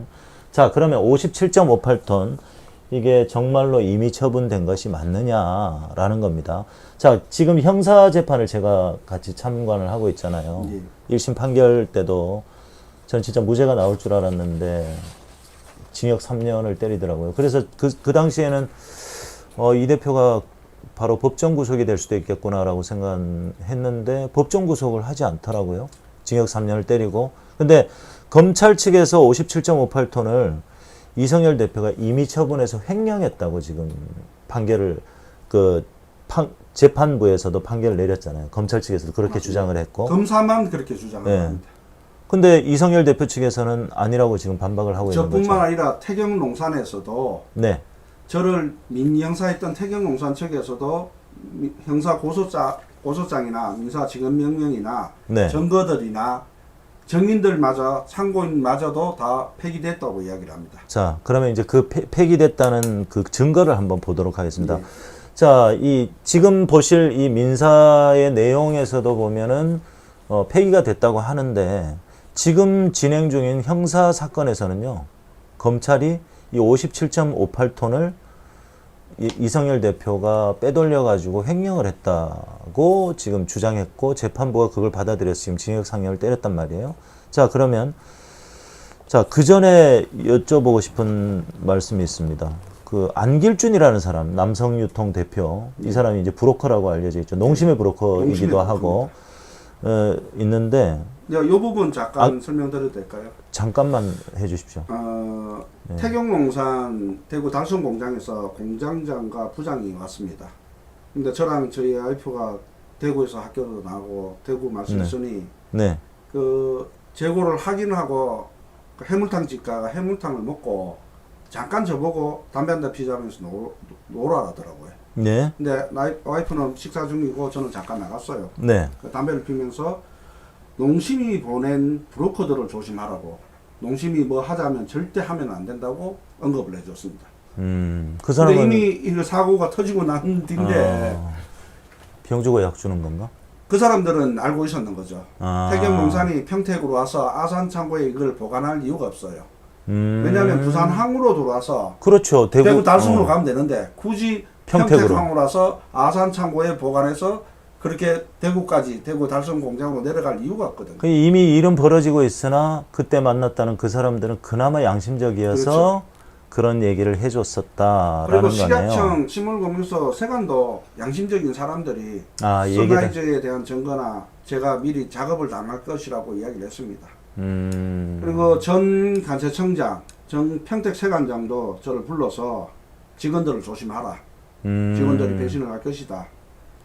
자, 그러면 57.58톤 이게 정말로 이미 처분된 것이 맞느냐라는 겁니다. 자, 지금 형사 재판을 제가 같이 참관을 하고 있잖아요. 예. 1심 판결 때도 전 진짜 무죄가 나올 줄 알았는데 징역 3년을 때리더라고요. 그래서 그 당시에는 이 대표가 바로 법정 구속이 될 수도 있겠구나라고 생각했는데 법정 구속을 하지 않더라고요. 징역 3년을 때리고. 근데 검찰 측에서 57.58톤을 이성열 대표가 이미 처분해서 횡령했다고 지금 판결을 재판부에서도 판결을 내렸잖아요. 검찰 측에서도 그렇게 주장을 했고. 검사만 그렇게 주장을 네. 합니다. 근데 이성열 대표 측에서는 아니라고 지금 반박을 하고 있는 거죠. 저뿐만 아니라 태경농산에서도 네. 저를 민형사했던 태경농산 측에서도 형사 고소장이나 민사지급명령이나 네. 증거들이나 증인들마저 참고인마저도 다 폐기됐다고 이야기를 합니다. 자, 그러면 이제 그 폐기됐다는 그 증거를 한번 보도록 하겠습니다. 네. 자, 지금 보실 이 민사의 내용에서도 보면은 폐기가 됐다고 하는데 지금 진행 중인 형사 사건에서는요, 검찰이 이 57.58톤을 이성열 대표가 빼돌려 가지고 횡령을 했다고 지금 주장했고 재판부가 그걸 받아들여서 지금 징역 3년을 때렸단 말이에요. 자, 그러면 그 전에 여쭤보고 싶은 말씀이 있습니다. 그 안길준이라는 사람, 남성유통 대표, 이 사람이 이제 브로커라고 알려져 있죠. 농심의 브로커이기도 농심의 하고 있는데 이 부분 잠깐 설명드려도 될까요? 잠깐만 해주십시오. 네. 태경농산 대구 달성 공장에서 공장장과 부장이 왔습니다. 근데 저랑 저희 와이프가 대구에서 학교도 나오고 대구 마셨으니 네, 그 재고를 확인하고 그 해물탕 집가가 해물탕을 먹고 잠깐 저보고 담배 한 대 피자면서 놀아 하더라고요. 네, 근데 와이프는 식사 중이고 저는 잠깐 나갔어요. 네. 그 담배를 피면서 농심이 보낸 브로커들을 조심하라고, 농심이 뭐 하자면 절대 하면 안 된다고 언급을 해줬습니다. 그 근데 사람은 이미 이거 사고가 터지고 난 뒤인데 병 주고 약 주는 건가? 그 사람들은 알고 있었는 거죠. 아. 태경농산이 평택으로 와서 아산창고에 이걸 보관할 이유가 없어요. 음. 왜냐하면 부산 항으로 들어와서 그렇죠. 대구 달성으로 가면 되는데 굳이 평택으로. 평택 항으로 와서 아산창고에 보관해서 그렇게 대구까지 대구 달성 공장으로 내려갈 이유가 없거든요. 그 이미 일은 벌어지고 있으나 그때 만났다는 그 사람들은 그나마 양심적이어서 그렇죠. 그런 얘기를 해줬었다라는 그리고 거네요. 식약청 식물공유소 세관도 양심적인 사람들이 얘기를. 선라이즈에 대한 증거나 제가 미리 작업을 당할 것이라고 이야기를 했습니다. 그리고 전 간세청장, 전 평택세관장도 저를 불러서 직원들을 조심하라. 직원들이 배신을 할 것이다.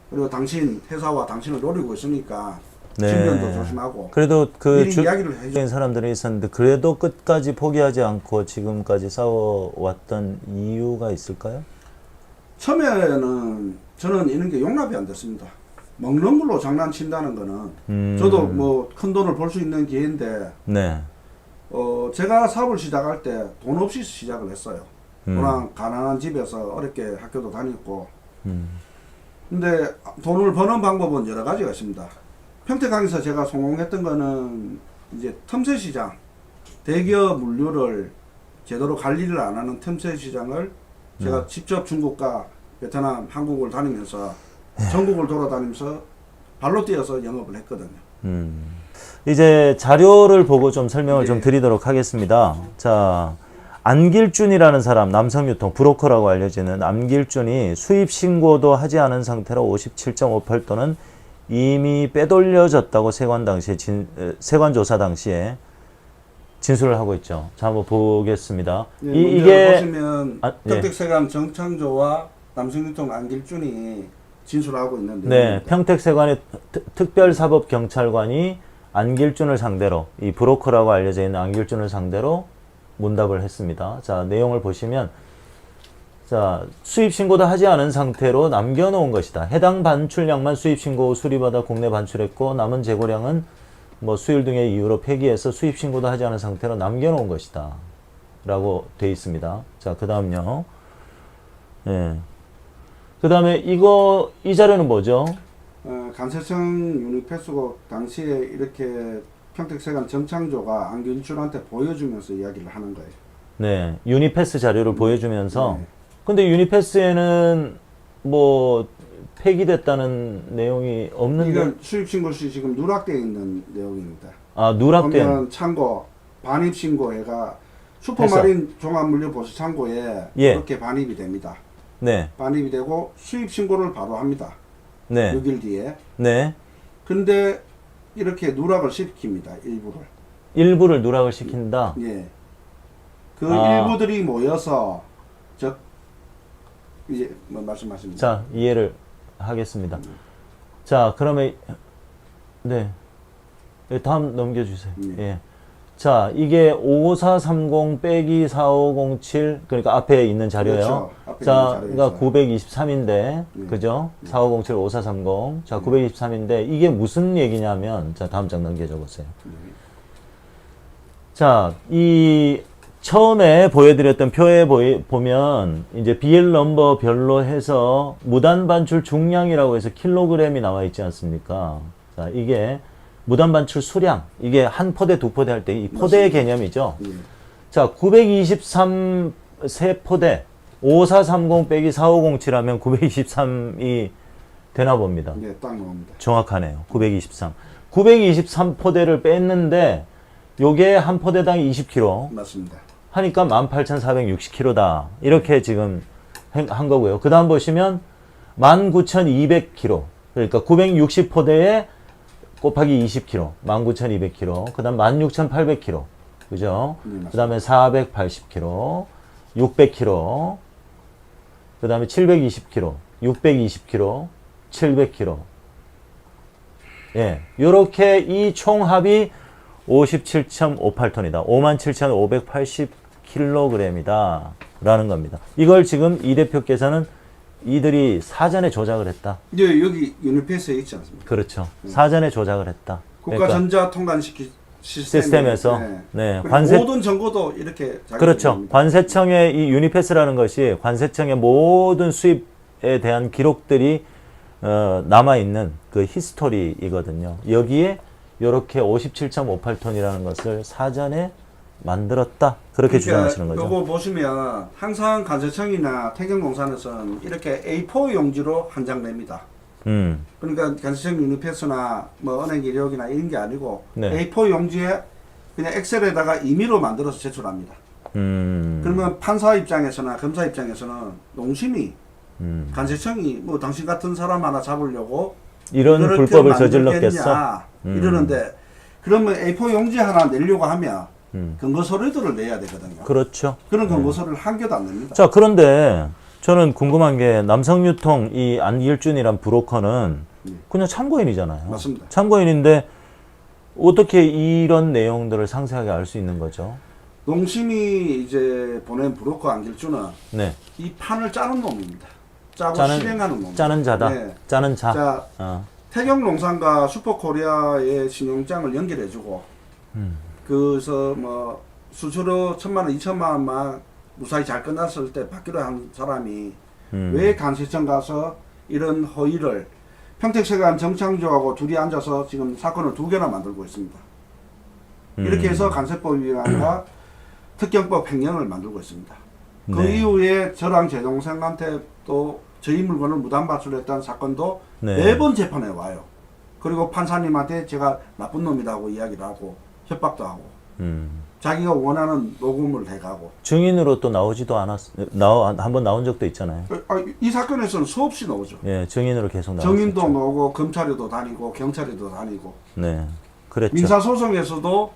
그리고 당신 회사와 당신을 노리고 있으니까 신변도 조심하고. 그래도 그 미리 이야기를 해줘. 사람들이 있었는데 그래도 끝까지 포기하지 않고 지금까지 싸워왔던 이유가 있을까요? 처음에는 저는 이런 게 용납이 안 됐습니다. 먹는 걸로 장난친다는 거는 저도 뭐 큰 돈을 벌 수 있는 기회인데 네. 제가 사업을 시작할 때 돈 없이 시작을 했어요. 워낙 가난한 집에서 어렵게 학교도 다녔고 근데 돈을 버는 방법은 여러 가지가 있습니다. 평택항에서 제가 성공했던 거는 이제 틈새 시장, 대기업 물류를 제대로 관리를 안 하는 틈새 시장을 제가 직접 중국과 베트남, 한국을 다니면서 전국을 돌아다니면서 발로 뛰어서 영업을 했거든요. 이제 자료를 보고 좀 설명을 네. 좀 드리도록 하겠습니다. 자, 안길준이라는 사람, 남성유통 브로커라고 알려지는 안길준이 수입 신고도 하지 않은 상태로 57.58톤은 이미 빼돌려졌다고 세관 조사 당시에 진술을 하고 있죠. 자, 한번 보겠습니다. 네, 이게 보시면 평택세관 정창조와 남성유통 안길준이 진술하고 있는데 네, 평택세관의 특별사법경찰관이 안길준을 상대로 이 브로커라고 알려져 있는 안길준을 상대로 문답을 했습니다. 자, 내용을 보시면 자, 수입 신고도 하지 않은 상태로 남겨놓은 것이다. 해당 반출량만 수입 신고 후 수리받아 국내 반출했고 남은 재고량은 뭐 수율 등의 이유로 폐기해서 수입 신고도 하지 않은 상태로 남겨놓은 것이다. 라고 돼 있습니다. 자, 그 다음요. 예. 그 다음에 이 자료는 뭐죠? 간세청 유니패스고 당시에 이렇게 평택세관 정창조가 안균출한테 보여주면서 이야기를 하는 거예요. 네. 유니패스 자료를 보여주면서 네. 근데 유니패스에는 뭐 폐기됐다는 내용이 없는데 이건 수입신고시 지금 누락되어 있는 내용입니다. 아, 누락된 보면 창고 반입신고회가 슈퍼마린 종합물류보수창고에 예. 이렇게 반입이 됩니다. 네. 반입이 되고 수입신고를 바로 합니다. 네. 6일 뒤에. 네. 근데 이렇게 누락을 시킵니다. 일부를. 일부를 누락을 시킨다. 예. 그 아. 일부들이 모여서 이제 뭐 말씀하십니다. 자, 이해를 하겠습니다. 자, 그러면 네. 다음 넘겨주세요. 예. 자, 이게 5430 빼기 4507 그러니까 앞에 있는 자료예요. 그렇죠. 앞에 자, 있는 그러니까 자료에서. 923인데 그죠? 4507 5430. 자, 923인데 이게 무슨 얘기냐면 자, 다음 장 넘겨줘 보세요. 자, 이 처음에 보여드렸던 표에 보면 이제 BL 넘버별로 해서 무단 반출 중량이라고 해서 킬로그램이 나와 있지 않습니까? 자, 이게 무단 반출 수량, 이게 한 포대, 두 포대 할 때 이 포대의 개념이죠. 예. 자, 923 세 포대, 5430 빼기 4507 하면 923이 되나 봅니다. 예, 딱 나옵니다. 정확하네요. 923. 923 포대를 뺐는데 요게 한 포대당 20kg 맞습니다. 하니까 18,460kg다. 이렇게 지금 한 거고요. 그 다음 보시면 19,200kg. 그러니까 960포대에 곱하기 20kg. 19,200kg. 그 다음 16,800kg. 그죠? 그 다음에 480kg. 600kg. 그 다음에 720kg. 620kg. 700kg. 예. 요렇게 이 총합이 57.58톤이다. 57,580kg이다. 라는 겁니다. 이걸 지금 이 대표께서는 이들이 사전에 조작을 했다. 예, 여기 유니패스에 있지 않습니까? 그렇죠. 사전에 조작을 했다. 국가전자통관시키 시스템에서 네, 그리고 관세 모든 정보도 이렇게 그렇죠. 됩니다. 관세청의 이 유니패스라는 것이 관세청의 모든 수입에 대한 기록들이 남아 있는 그 히스토리이거든요. 여기에 이렇게 57.58톤이라는 것을 사전에 만들었다. 그렇게 주장하시는 거죠. 이거 보시면 항상 관세청이나 태경공사에서는 이렇게 A4 용지로 한 장 냅니다. 그러니까 관세청 유니패스나 뭐 은행 이력이나 이런 게 아니고 네. A4 용지에 그냥 엑셀에다가 임의로 만들어서 제출합니다. 그러면 판사 입장에서나 검사 입장에서는 농심이 관세청이 뭐 당신 같은 사람 하나 잡으려고 이런 이렇게 불법을 만들겠냐 저질렀겠어. 이러는데 그러면 A4 용지 하나 내려고 하면 근거 서류들을 내야 되거든요. 그렇죠. 그런 근거 서류를 한 개도 안 냅니다. 자, 그런데 저는 궁금한 게 남성유통 이 안길준이란 브로커는 그냥 참고인이잖아요. 맞습니다. 참고인인데 어떻게 이런 내용들을 상세하게 알 수 있는 거죠? 농심이 이제 보낸 브로커 안길주는 네. 이 판을 짜는 놈입니다. 짜고 실행하는 놈입니다. 짜는 자다. 네. 짜는 자. 자, 태경농산과 슈퍼코리아의 신용장을 연결해주고 그래서 뭐 수수료 1,000만 원, 2,000만 원만 무사히 잘 끝났을 때 받기로 한 사람이 왜 관세청 가서 이런 허위를 평택세관 정창조하고 둘이 앉아서 지금 사건을 2개나 만들고 있습니다. 이렇게 해서 간세법 위반과 특경법 횡령을 만들고 있습니다. 그 네. 이후에 저랑 제 동생한테 또 저희 물건을 무단 발출했다는 사건도 네. 4번 재판에 와요. 그리고 판사님한테 제가 나쁜 놈이라고 이야기를 하고 협박도 하고 자기가 원하는 녹음을 해가고 증인으로 또 나오지도 한번 나온 적도 있잖아요. 이 사건에서는 수없이 나오죠. 예, 증인으로 계속 나왔죠. 정인도 나오고 검찰에도 다니고 경찰에도 다니고 네, 그랬죠. 민사소송에서도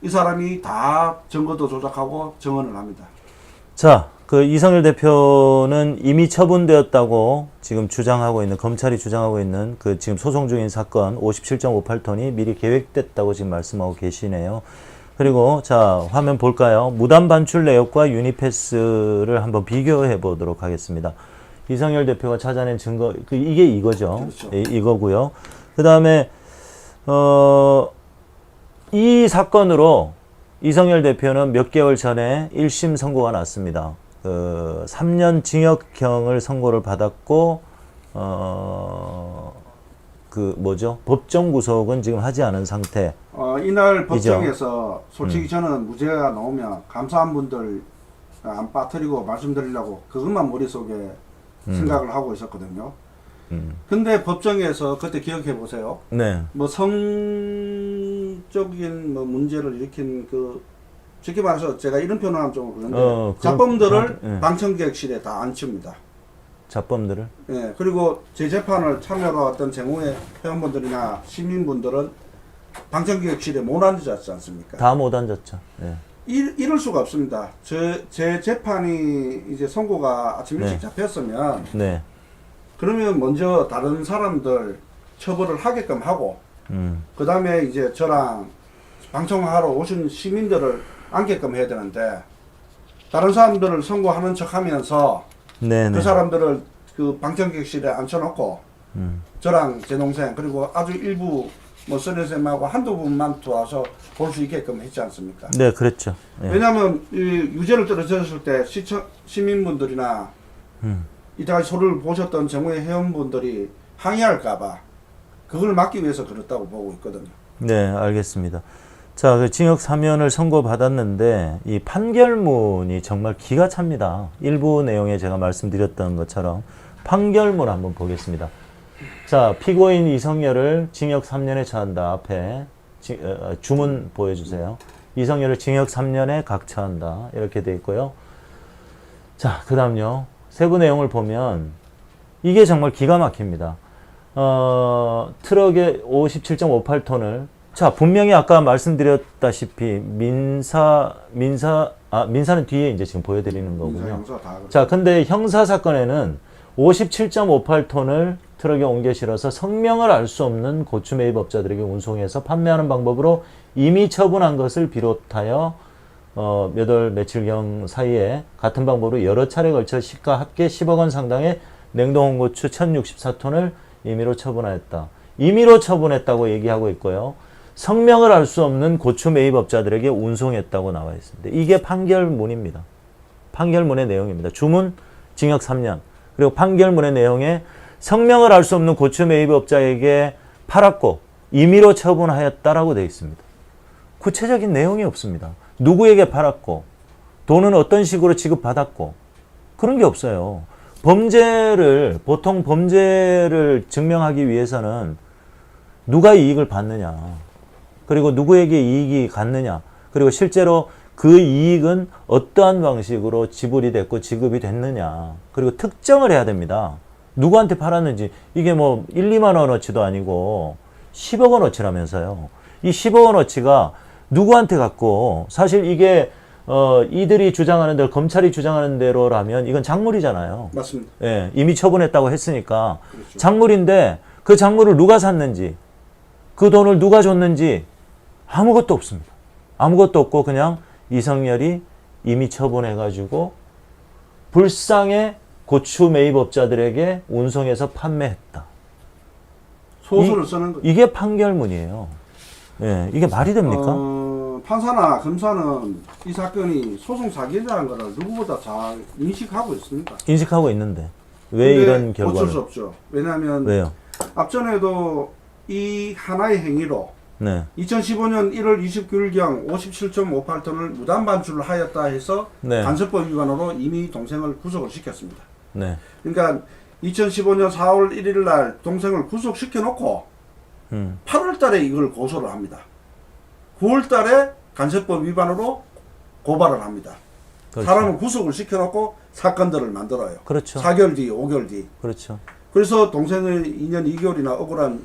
이 사람이 다 증거도 조작하고 증언을 합니다. 자, 그 이성열 대표는 이미 처분되었다고 지금 주장하고 있는, 검찰이 주장하고 있는 그 지금 소송 중인 사건 57.58톤이 미리 계획됐다고 지금 말씀하고 계시네요. 그리고 자 화면 볼까요? 무단 반출 내역과 유니패스를 한번 비교해 보도록 하겠습니다. 이성열 대표가 찾아낸 증거 이게 이거죠. 그렇죠. 이거고요. 그 다음에 이 사건으로 이성열 대표는 몇 개월 전에 1심 선고가 났습니다. 3년 징역형을 선고를 받았고 법정 구속은 지금 하지 않은 상태. 이날 법정에서 솔직히 저는 무죄가 나오면 감사한 분들 안 빠뜨리고 말씀드리려고 그것만 머릿속에 생각을 하고 있었거든요. 근데 법정에서 그때 기억해 보세요. 네. 뭐 성적인 뭐 문제를 일으킨 쉽게 말해서 제가 이런 표현하면 좀 그런데 자범들을 방청객실에 다 앉힙니다. 자범들을? 예. 그리고 제 재판을 참여하러 왔던 재무회 회원분들이나 시민분들은 방청객실에 못 앉았지 않습니까? 다 못 앉았죠. 네. 이럴 수가 없습니다. 제 재판이 이제 선고가 아침 일찍 잡혔으면 네. 그러면 먼저 다른 사람들 처벌을 하게끔 하고 그 다음에 이제 저랑 방청하러 오신 시민들을 앉게끔 해야 되는데 다른 사람들을 선고하는 척 하면서 그 사람들을 그 방청객실에 앉혀놓고 저랑 제 동생 그리고 아주 일부 뭐 선생님하고 한두 분만 도와서 볼 수 있게끔 했지 않습니까? 네, 그랬죠. 네. 왜냐하면 이 유죄를 떨어졌을 때 시민분들이나 이때까지 소리를 보셨던 정부의 회원분들이 항의할까봐 그걸 막기 위해서 그렇다고 보고 있거든요. 네, 알겠습니다. 자, 그 징역 3년을 선고받았는데 이 판결문이 정말 기가 찹니다. 일부 내용에 제가 말씀드렸던 것처럼 판결문 한번 보겠습니다. 자, 피고인 이성열을 징역 3년에 처한다. 앞에 주문 보여주세요. 이성열을 징역 3년에 각처한다. 이렇게 돼 있고요. 자, 그 다음요. 세부 내용을 보면 이게 정말 기가 막힙니다. 트럭에 57.58톤을 자, 분명히 아까 말씀드렸다시피 민사는 뒤에 이제 지금 보여드리는 거군요. 자, 근데 형사 사건에는 57.58톤을 트럭에 옮겨 실어서 성명을 알 수 없는 고추 매입업자들에게 운송해서 판매하는 방법으로 이미 처분한 것을 비롯하여 몇 월 며칠경 사이에 같은 방법으로 여러 차례 걸쳐 시가 합계 10억 원 상당의 냉동 홍고추 1064톤을 임의로 처분하였다. 임의로 처분했다고 얘기하고 있고요. 성명을 알 수 없는 고추 매입업자들에게 운송했다고 나와 있습니다. 이게 판결문입니다. 판결문의 내용입니다. 주문 징역 3년 그리고 판결문의 내용에 성명을 알 수 없는 고추 매입업자에게 팔았고 임의로 처분하였다라고 되어 있습니다. 구체적인 내용이 없습니다. 누구에게 팔았고 돈은 어떤 식으로 지급받았고 그런 게 없어요. 보통 범죄를 증명하기 위해서는 누가 이익을 받느냐 그리고 누구에게 이익이 갔느냐 그리고 실제로 그 이익은 어떠한 방식으로 지불이 됐고 지급이 됐느냐 그리고 특정을 해야 됩니다. 누구한테 팔았는지 이게 뭐 1, 2만 원어치도 아니고 10억 원어치라면서요. 이 10억 원어치가 누구한테 갔고 사실 이게 이들이 주장하는 대로 검찰이 주장하는 대로라면 이건 작물이잖아요. 맞습니다. 예, 이미 처분했다고 했으니까 그렇죠. 작물인데 그 작물을 누가 샀는지 그 돈을 누가 줬는지 아무것도 없습니다. 아무것도 없고 그냥 이성열이 이미 처분해가지고 불쌍의 고추 매입업자들에게 운송해서 판매했다. 소설을 쓰는 거. 이게 판결문이에요. 예, 이게 말이 됩니까? 판사나 검사는 이 사건이 소송 사기라는 것을 누구보다 잘 인식하고 있습니다. 인식하고 있는데 왜 이런 결과를? 어쩔 수 없죠. 왜냐하면 왜요? 앞전에도 이 하나의 행위로 네. 2015년 1월 29일경 57.58톤을 무단 반출을 하였다 해서 네. 간섭법 위반으로 이미 동생을 구속을 시켰습니다. 네. 그러니까 2015년 4월 1일 날 동생을 구속시켜 놓고 8월 달에 이걸 고소를 합니다. 9월 달에 간섭법 위반으로 고발을 합니다. 그렇죠. 사람을 구속을 시켜 놓고 사건들을 만들어요. 그렇죠. 4개월 뒤, 5개월 뒤. 그렇죠. 그래서 동생을 2년 2개월이나 억울한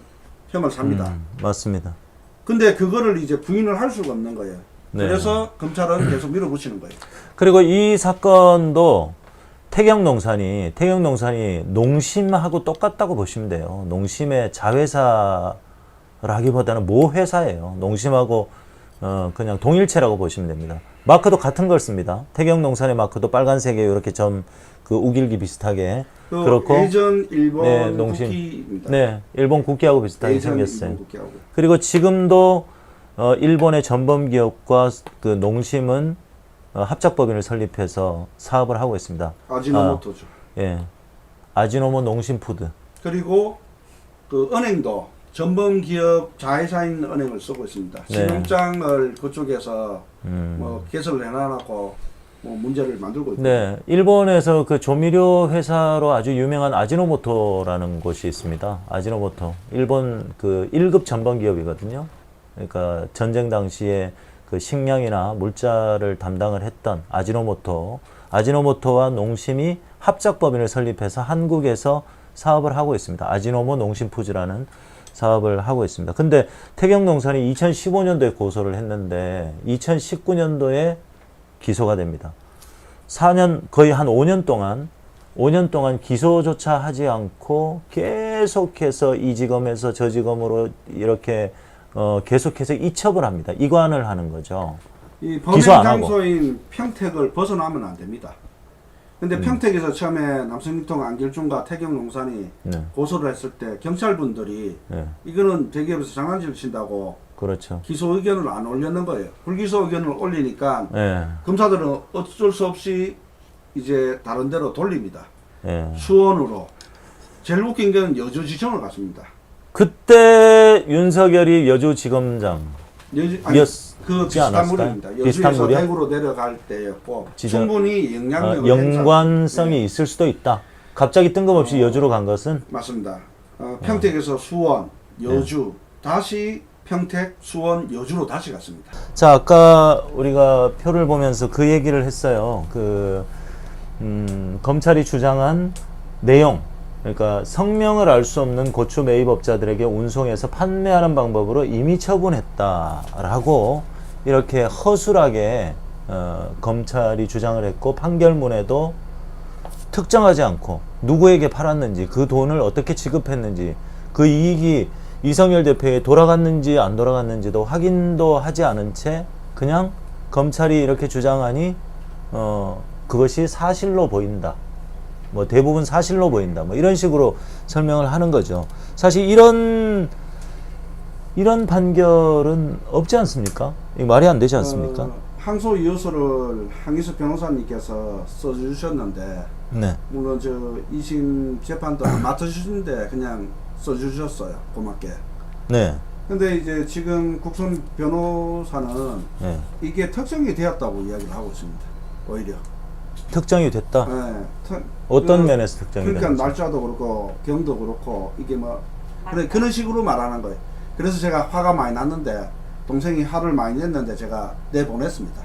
형을 삽니다. 맞습니다. 근데 그거를 이제 부인을 할 수가 없는 거예요. 네. 그래서 검찰은 계속 밀어붙이는 거예요. 그리고 이 사건도 태경농산이 농심하고 똑같다고 보시면 돼요. 농심의 자회사라기보다는 모회사예요. 농심하고 그냥 동일체라고 보시면 됩니다. 마크도 같은 걸 씁니다. 태경농산의 마크도 빨간색에 이렇게 그 우길기 비슷하게 그렇고 예전 일본 네, 농심. 국기입니다. 네, 일본 국기하고 비슷하게 예전 생겼어요. 일본 국기하고. 그리고 지금도 일본의 전범 기업과 그 농심은 합작법인을 설립해서 사업을 하고 있습니다. 아지노모토죠. 예, 아지노모 농심푸드. 그리고 그 은행도 전범 기업 자회사인 은행을 쓰고 있습니다. 네. 신용장을 그쪽에서 뭐 개설을 해놔놓고 뭐 문제를 만들고 있고. 네, 일본에서 그 조미료 회사로 아주 유명한 아지노모토라는 곳이 있습니다. 아지노모토. 일본 그 1급 전범 기업이거든요. 그러니까 전쟁 당시에 그 식량이나 물자를 담당을 했던 아지노모토와 농심이 합작법인을 설립해서 한국에서 사업을 하고 있습니다. 아지노모 농심푸즈라는 사업을 하고 있습니다. 근데 태경농산이 2015년도에 고소를 했는데 2019년도에 기소가 됩니다. 4년, 거의 한 5년 동안 기소조차 하지 않고 계속해서 이 지검에서 저 지검으로 이렇게 계속해서 이첩을 합니다. 이관을 하는 거죠. 이 범행 기소 안 하고. 장소인 평택을 벗어나면 안 됩니다. 근데 평택에서 처음에 남성유통 안길중과 태경농산이 네. 고소를 했을 때 경찰분들이 네, 이거는 대기업에서 장난질 친다고 그렇죠. 기소 의견을 안 올렸는 거예요. 불기소 의견을 올리니까 네, 검사들은 어쩔 수 없이 이제 다른 데로 돌립니다. 네. 수원으로. 제일 웃긴 건 여주지청을 갔습니다. 그때 윤석열이 여주지검장 아니, 이었지 그 비슷한 않았을까요? 무리입니다. 비슷한 여주에서 무리요? 대구로 내려갈 때였고 지점- 충분히 영향력을 연관성이 행사- 있을 수도 있다. 갑자기 뜬금없이 여주로 간 것은 맞습니다. 평택에서 수원, 여주, 다시 평택, 수원, 여주로 다시 갔습니다. 자, 아까 우리가 표를 보면서 그 얘기를 했어요. 검찰이 주장한 내용, 그러니까 성명을 알 수 없는 고추 매입업자들에게 운송해서 판매하는 방법으로 임의 처분했다라고 이렇게 허술하게 검찰이 주장을 했고 판결문에도 특정하지 않고 누구에게 팔았는지 그 돈을 어떻게 지급했는지 그 이익이 이성열 대표에 돌아갔는지 안 돌아갔는지도 확인도 하지 않은 채 그냥 검찰이 이렇게 주장하니 그것이 사실로 보인다. 뭐 대부분 사실로 보인다. 뭐 이런 식으로 설명을 하는 거죠. 사실 이런 판결은 없지 않습니까? 이거 말이 안 되지 않습니까? 항소 이유서를 항의수 변호사님께서 써주셨는데 네. 물론 저 2심 재판도 안 맡으시는데 그냥 써주셨어요. 고맙게. 네. 근데 이제 지금 국선 변호사는 네. 이게 특정이 되었다고 이야기를 하고 있습니다. 오히려. 특정이 됐다. 네. 어떤 면에서 특정이 그러니까 됐는지. 날짜도 그렇고 경도 그렇고 이게 뭐 그런 식으로 말하는 거예요. 그래서 제가 화가 많이 났는데 동생이 화를 많이 냈는데 제가 내보냈습니다.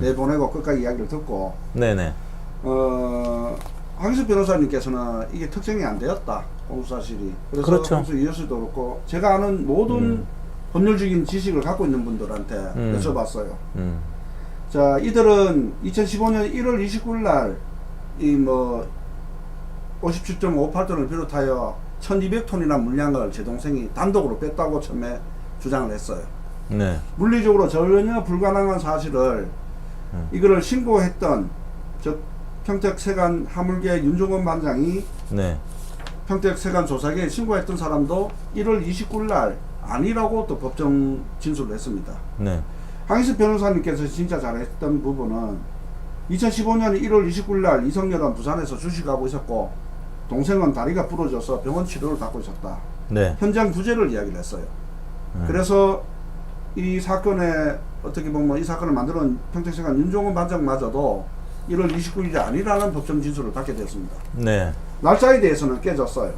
내보내고 끝까지 이야기를 듣고 네네. 황희수 변호사님께서는 이게 특정이 안 되었다. 공수사실이. 그래서 그렇죠. 공수 이어서도 그렇고 제가 아는 모든 법률적인 지식을 갖고 있는 분들한테 여쭤봤어요. 자, 이들은 2015년 1월 29일 날 이 뭐 57.58톤을 비롯하여 1200톤이나 물량을 제 동생이 단독으로 뺐다고 처음에 주장을 했어요. 네. 물리적으로 전혀 불가능한 사실을 이거를 신고했던 즉 평택세관 하물계 윤종원 반장이 네. 평택세관 조사계에 신고했던 사람도 1월 29일 날 아니라고 또 법정 진술을 했습니다. 네. 황희수 변호사님께서 진짜 잘했던 부분은 2015년 1월 29일 날 이성열은 부산에서 주식하고 있었고 동생은 다리가 부러져서 병원 치료를 받고 있었다. 네. 현장 부재를 이야기를 했어요. 그래서 이 사건에 어떻게 보면 이 사건을 만드는 평택세관 윤종원 반장마저도 1월 29일이 아니라는 법정 진술을 받게 되었습니다. 네. 날짜에 대해서는 깨졌어요.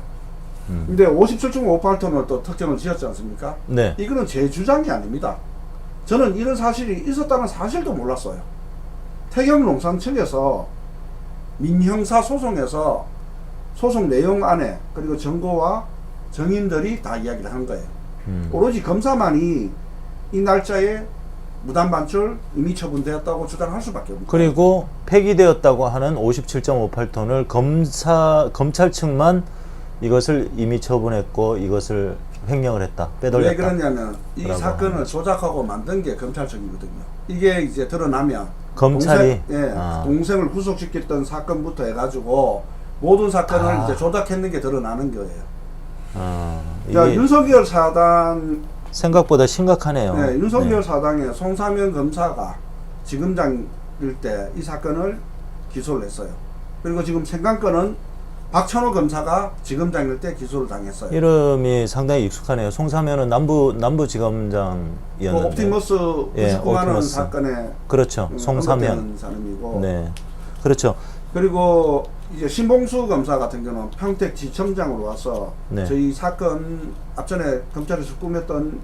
근데 57.58톤을 또 특정을 지었지 않습니까? 네. 이거는 제 주장이 아닙니다. 저는 이런 사실이 있었다는 사실도 몰랐어요. 태경농산청에서 민형사 소송에서 소송 내용 안에 그리고 정보와 정인들이 다 이야기를 한 거예요. 오로지 검사만이 이 날짜에 무단 반출 임의 처분되었다고 주장할 수밖에 없습니다. 그리고 폐기되었다고 하는 57.58톤을 검찰 측만 이것을 임의 처분했고 이것을 횡령을 했다, 왜 빼돌렸다. 그러냐면 이 라고 사건을 하는 조작하고 만든 게 검찰청이거든요. 이게 이제 드러나면 검찰이 동생을 구속시켰던 사건부터 해가지고 모든 사건을 이제 조작했는 게 드러나는 거예요. 자, 이게 윤석열 사단 생각보다 심각하네요. 네, 윤석열 네. 사당의 송사면 검사가 지검장일 때 이 사건을 기소를 했어요. 그리고 지금 생강권은 박찬호 검사가 지검장일 때 기소를 당했어요. 이름이 상당히 익숙하네요. 송사면은 남부지검장이었는데. 그 옵티머스 99만 원 옵티머스. 사건에 그렇죠. 송사면. 언급되는 사람이고. 네, 그렇죠. 그리고 이제 신봉수 검사 같은 경우는 평택지청장으로 와서 네. 저희 사건 앞전에 검찰에서 꾸몄던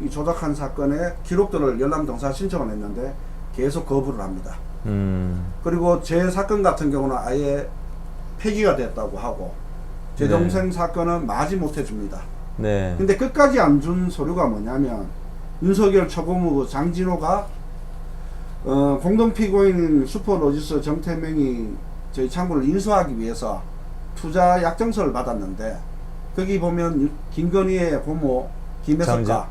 이 조작한 사건의 기록들을 열람동사 신청을 했는데 계속 거부를 합니다. 그리고 제 사건 같은 경우는 아예 폐기가 됐다고 하고 제 네. 동생 사건은 마지 못해 줍니다. 네. 근데 끝까지 안 준 서류가 뭐냐면 윤석열 처고무 장진호가 공동피고인 슈퍼로지스 정태명이 저희 창구를 인수하기 위해서 투자 약정서를 받았는데 거기 보면 김건희의 고모 김혜석과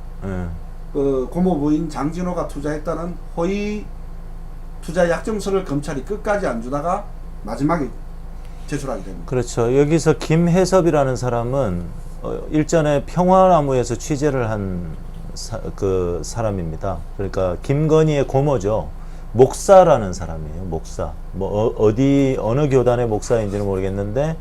그 고모 부인 장진호가 투자했다는 허위 투자 약정서를 검찰이 끝까지 안 주다가 마지막에 제출하게 됩니다. 그렇죠. 여기서 김혜섭이라는 사람은 일전에 평화나무에서 취재를 한 그 사람입니다. 그러니까 김건희의 고모죠. 목사라는 사람이에요. 목사. 뭐 어느 교단의 목사인지는 모르겠는데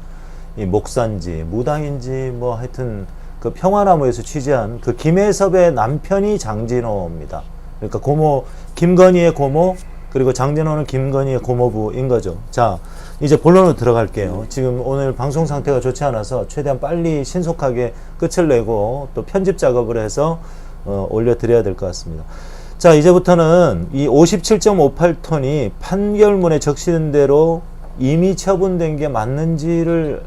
이 목사인지 무당인지 뭐 하여튼 그 평화나무에서 취재한 그 김혜섭의 남편이 장진호입니다. 그러니까 고모 김건희의 고모 그리고 장진호는 김건희의 고모부인 거죠. 자, 이제 본론으로 들어갈게요. 지금 오늘 방송 상태가 좋지 않아서 최대한 빨리 신속하게 끝을 내고 또 편집 작업을 해서 올려드려야 될 것 같습니다. 자, 이제부터는 이 57.58톤이 판결문에 적시된 대로 이미 처분된 게 맞는지를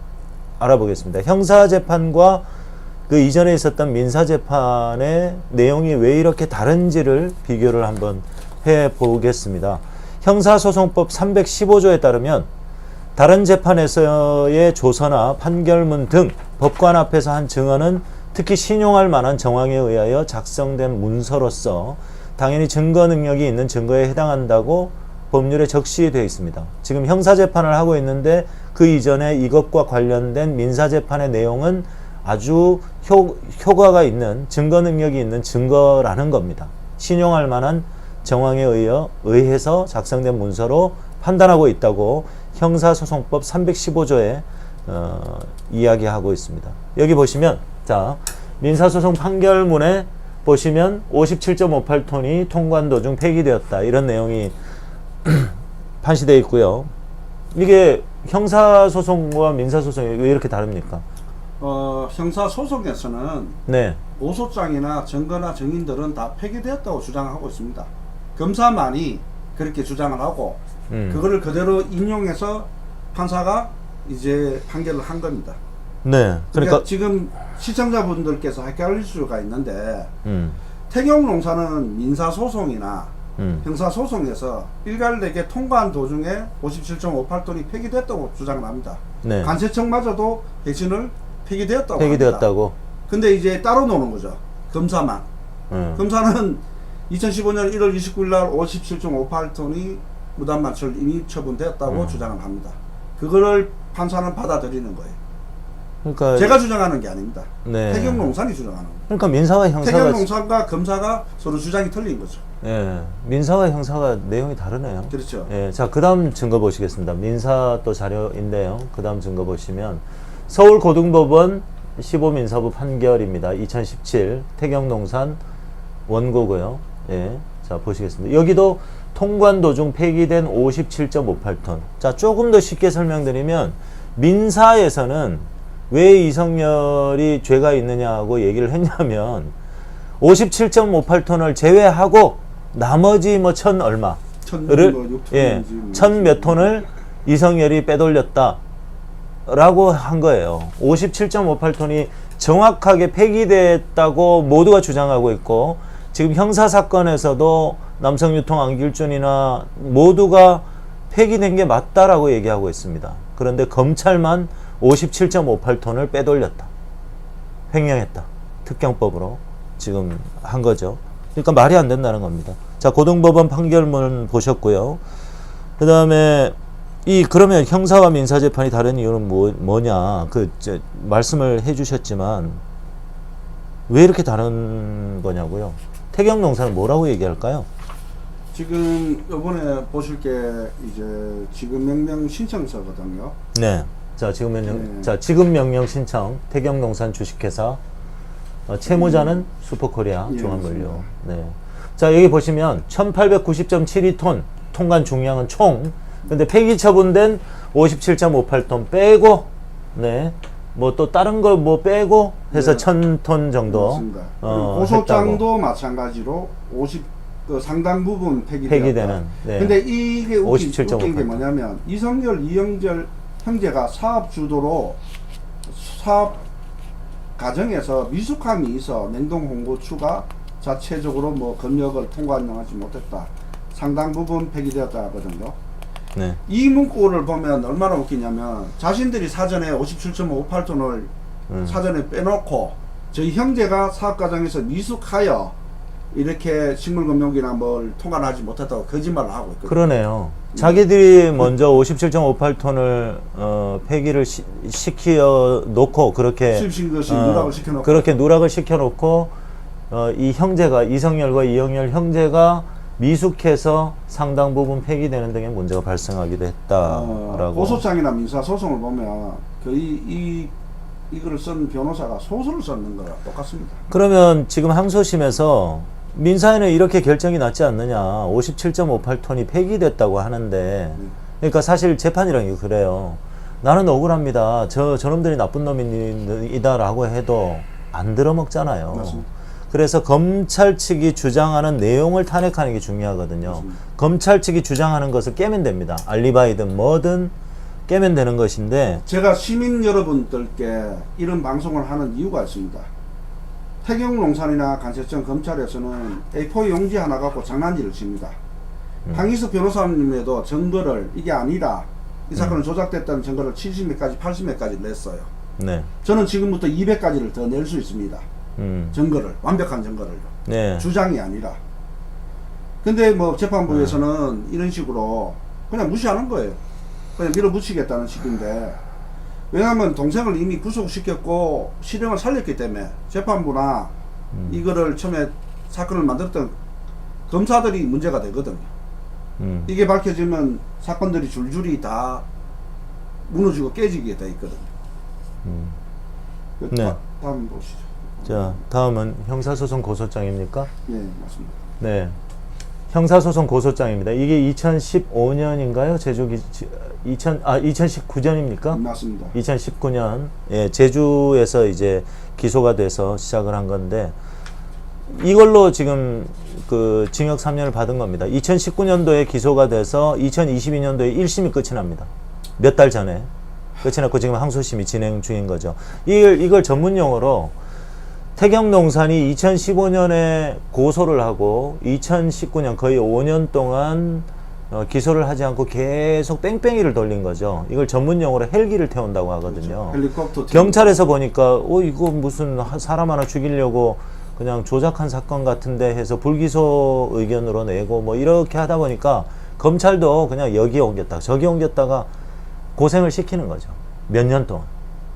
알아보겠습니다. 형사재판과 그 이전에 있었던 민사재판의 내용이 왜 이렇게 다른지를 비교를 한번 해보겠습니다. 형사소송법 315조에 따르면 다른 재판에서의 조서나 판결문 등 법관 앞에서 한 증언은 특히 신용할 만한 정황에 의하여 작성된 문서로서 당연히 증거 능력이 있는 증거에 해당한다고 법률에 적시되어 있습니다. 지금 형사재판을 하고 있는데 그 이전에 이것과 관련된 민사재판의 내용은 아주 효과가 있는 증거 능력이 있는 증거라는 겁니다. 신용할 만한 정황에 의해서 작성된 문서로 판단하고 있다고 형사소송법 315조에 이야기하고 있습니다. 여기 보시면 자 민사소송 판결문에 보시면 57.58톤이 통관 도중 폐기되었다 이런 내용이 판시되어 있고요. 이게 형사소송과 민사소송이 왜 이렇게 다릅니까? 형사소송에서는 네. 고소장이나 증거나 증인들은 다 폐기되었다고 주장하고 있습니다. 검사만이 그렇게 주장을 하고 그거를 그대로 인용해서 판사가 이제 판결을 한 겁니다. 네. 그러니까 지금 시청자분들께서 헷갈릴 수가 있는데 태경농사는 민사소송이나 형사소송에서 일괄되게 통과한 도중에 57.58톤이 폐기됐다고 주장을 합니다. 네. 관세청마저도 대신을 폐기되었다고 폐기되었다고. 합니다. 근데 이제 따로 노는 거죠. 검사만. 검사는 2015년 1월 29일 날 57.58톤이 무단마찰 이미 처분되었다고 주장을 합니다. 그거를 판사는 받아들이는 거예요. 그러니까 제가 주장하는 게 아닙니다. 네. 태경농산이 주장하는 거예요. 그러니까 민사와 형사가 태경농산과 검사가 서로 주장이 틀린 거죠. 예. 민사와 형사가 내용이 다르네요. 그렇죠. 예. 자, 그다음 증거 보시겠습니다. 민사 또 자료인데요. 그다음 증거 보시면 서울고등법원 15민사부 판결입니다. 2017 태경농산 원고고요. 예. 자, 보시겠습니다. 여기도 통관 도중 폐기된 57.58톤. 자, 조금 더 쉽게 설명드리면 민사에서는 왜 이성열이 죄가 있느냐고 얘기를 했냐면 57.58톤을 제외하고 나머지 뭐 천 얼마를 천 몇 톤을 이성열이 빼돌렸다 라고 한 거예요. 57.58톤이 정확하게 폐기됐다고 모두가 주장하고 있고 지금 형사사건에서도 남성유통 안길준이나 모두가 폐기된 게 맞다라고 얘기하고 있습니다. 그런데 검찰만 57.58톤을 빼돌렸다. 횡령했다. 특경법으로 지금 한 거죠. 그러니까 말이 안 된다는 겁니다. 자, 고등법원 판결문 보셨고요. 그 다음에 그러면 형사와 민사 재판이 다른 이유는 뭐냐? 말씀을 해주셨지만 왜 이렇게 다른 거냐고요? 태경농사는 뭐라고 얘기할까요? 지금 이번에 보실 게 이제 지금 명령 신청서거든요. 네. 자, 지금 명령, 네. 자, 지금 명령 신청, 태경농산 주식회사, 채무자는 슈퍼코리아 예, 종합물류. 맞습니다. 네. 자, 여기 보시면 1890.72톤, 통관 중량은 총, 근데 폐기 처분된 57.58톤 빼고, 네. 뭐 또 다른 걸 뭐 빼고 해서 네. 1000톤 정도. 맞습니다. 고소장도 마찬가지로 그 상당 부분 폐기되는. 네. 근데 이게 웃긴 게 57.58. 뭐냐면 이성열, 이영절 형제가 사업 주도로 사업 과정에서 미숙함이 있어 냉동 홍고추가 자체적으로 뭐 검역을 통과하지 못했다. 상당 부분 폐기되었다 하거든요. 네. 이 문구를 보면 얼마나 웃기냐면 자신들이 사전에 57.58톤을 사전에 빼놓고 저희 형제가 사업 과정에서 미숙하여 이렇게 식물금융이나 뭘 통과하지 못했다고 거짓말을 하고 있거든요. 그러네요. 자기들이 먼저 57.58톤을 폐기를 시켜 놓고 그렇게 수입신 것이 누락을 시켜놓고 그렇게 누락을 시켜 놓고 이 형제가 이성열과 이영열 형제가 미숙해서 상당 부분 폐기되는 등의 문제가 발생하기도 했다라고. 고소장이나 민사 소송을 보면 거의 이거를 쓴 변호사가 소설을 썼는 거랑 똑같습니다. 그러면 지금 항소심에서 민사에는 이렇게 결정이 났지 않느냐. 57.58톤이 폐기됐다고 하는데, 그러니까 사실 재판이란 게 그래요. 나는 억울합니다. 저놈들이 나쁜 놈이다라고 해도 안 들어먹잖아요. 맞습니다. 그래서 검찰 측이 주장하는 내용을 탄핵하는 게 중요하거든요. 맞습니다. 검찰 측이 주장하는 것을 깨면 됩니다. 알리바이든 뭐든 깨면 되는 것인데, 제가 시민 여러분들께 이런 방송을 하는 이유가 있습니다. 태경농산이나 간세청 검찰에서는 A4 용지 하나 갖고 장난질을 칩니다. 황희석 변호사님에도 증거를 이게 아니라 이 사건은 조작됐다는 증거를 70몇 가지 80몇 가지 냈어요. 네. 저는 지금부터 200가지를 더 낼 수 있습니다. 증거를, 완벽한 증거를요. 네. 주장이 아니라. 근데 뭐 재판부에서는 이런 식으로 그냥 무시하는 거예요. 그냥 밀어붙이겠다는 식인데, 왜냐하면 동생을 이미 구속시켰고 실형을 살렸기 때문에 재판부나 이거를 처음에 사건을 만들었던 검사들이 문제가 되거든요. 이게 밝혀지면 사건들이 줄줄이 다 무너지고 깨지게 돼 있거든요. 네. 다음 보시죠. 자, 다음은 형사소송 고소장입니까? 예, 맞습니다. 네. 형사소송 고소장입니다. 이게 2015년인가요? 2019년입니까? 맞습니다. 2019년, 예, 제주에서 이제 기소가 돼서 시작을 한 건데, 이걸로 지금 그 징역 3년을 받은 겁니다. 2019년도에 기소가 돼서 2022년도에 1심이 끝이 납니다. 몇 달 전에. 끝이 났고 지금 항소심이 진행 중인 거죠. 이걸 전문 용어로 태경농산이 2015년에 고소를 하고 2019년 거의 5년 동안 기소를 하지 않고 계속 뺑뺑이를 돌린 거죠. 이걸 전문 용어로 헬기를 태운다고 하거든요. 그렇죠. 헬리콥터 경찰에서 보니까 이거 무슨 사람 하나 죽이려고 그냥 조작한 사건 같은데 해서 불기소 의견으로 내고 뭐 이렇게 하다 보니까 검찰도 그냥 여기 옮겼다가 저기 옮겼다가 고생을 시키는 거죠. 몇 년 동안.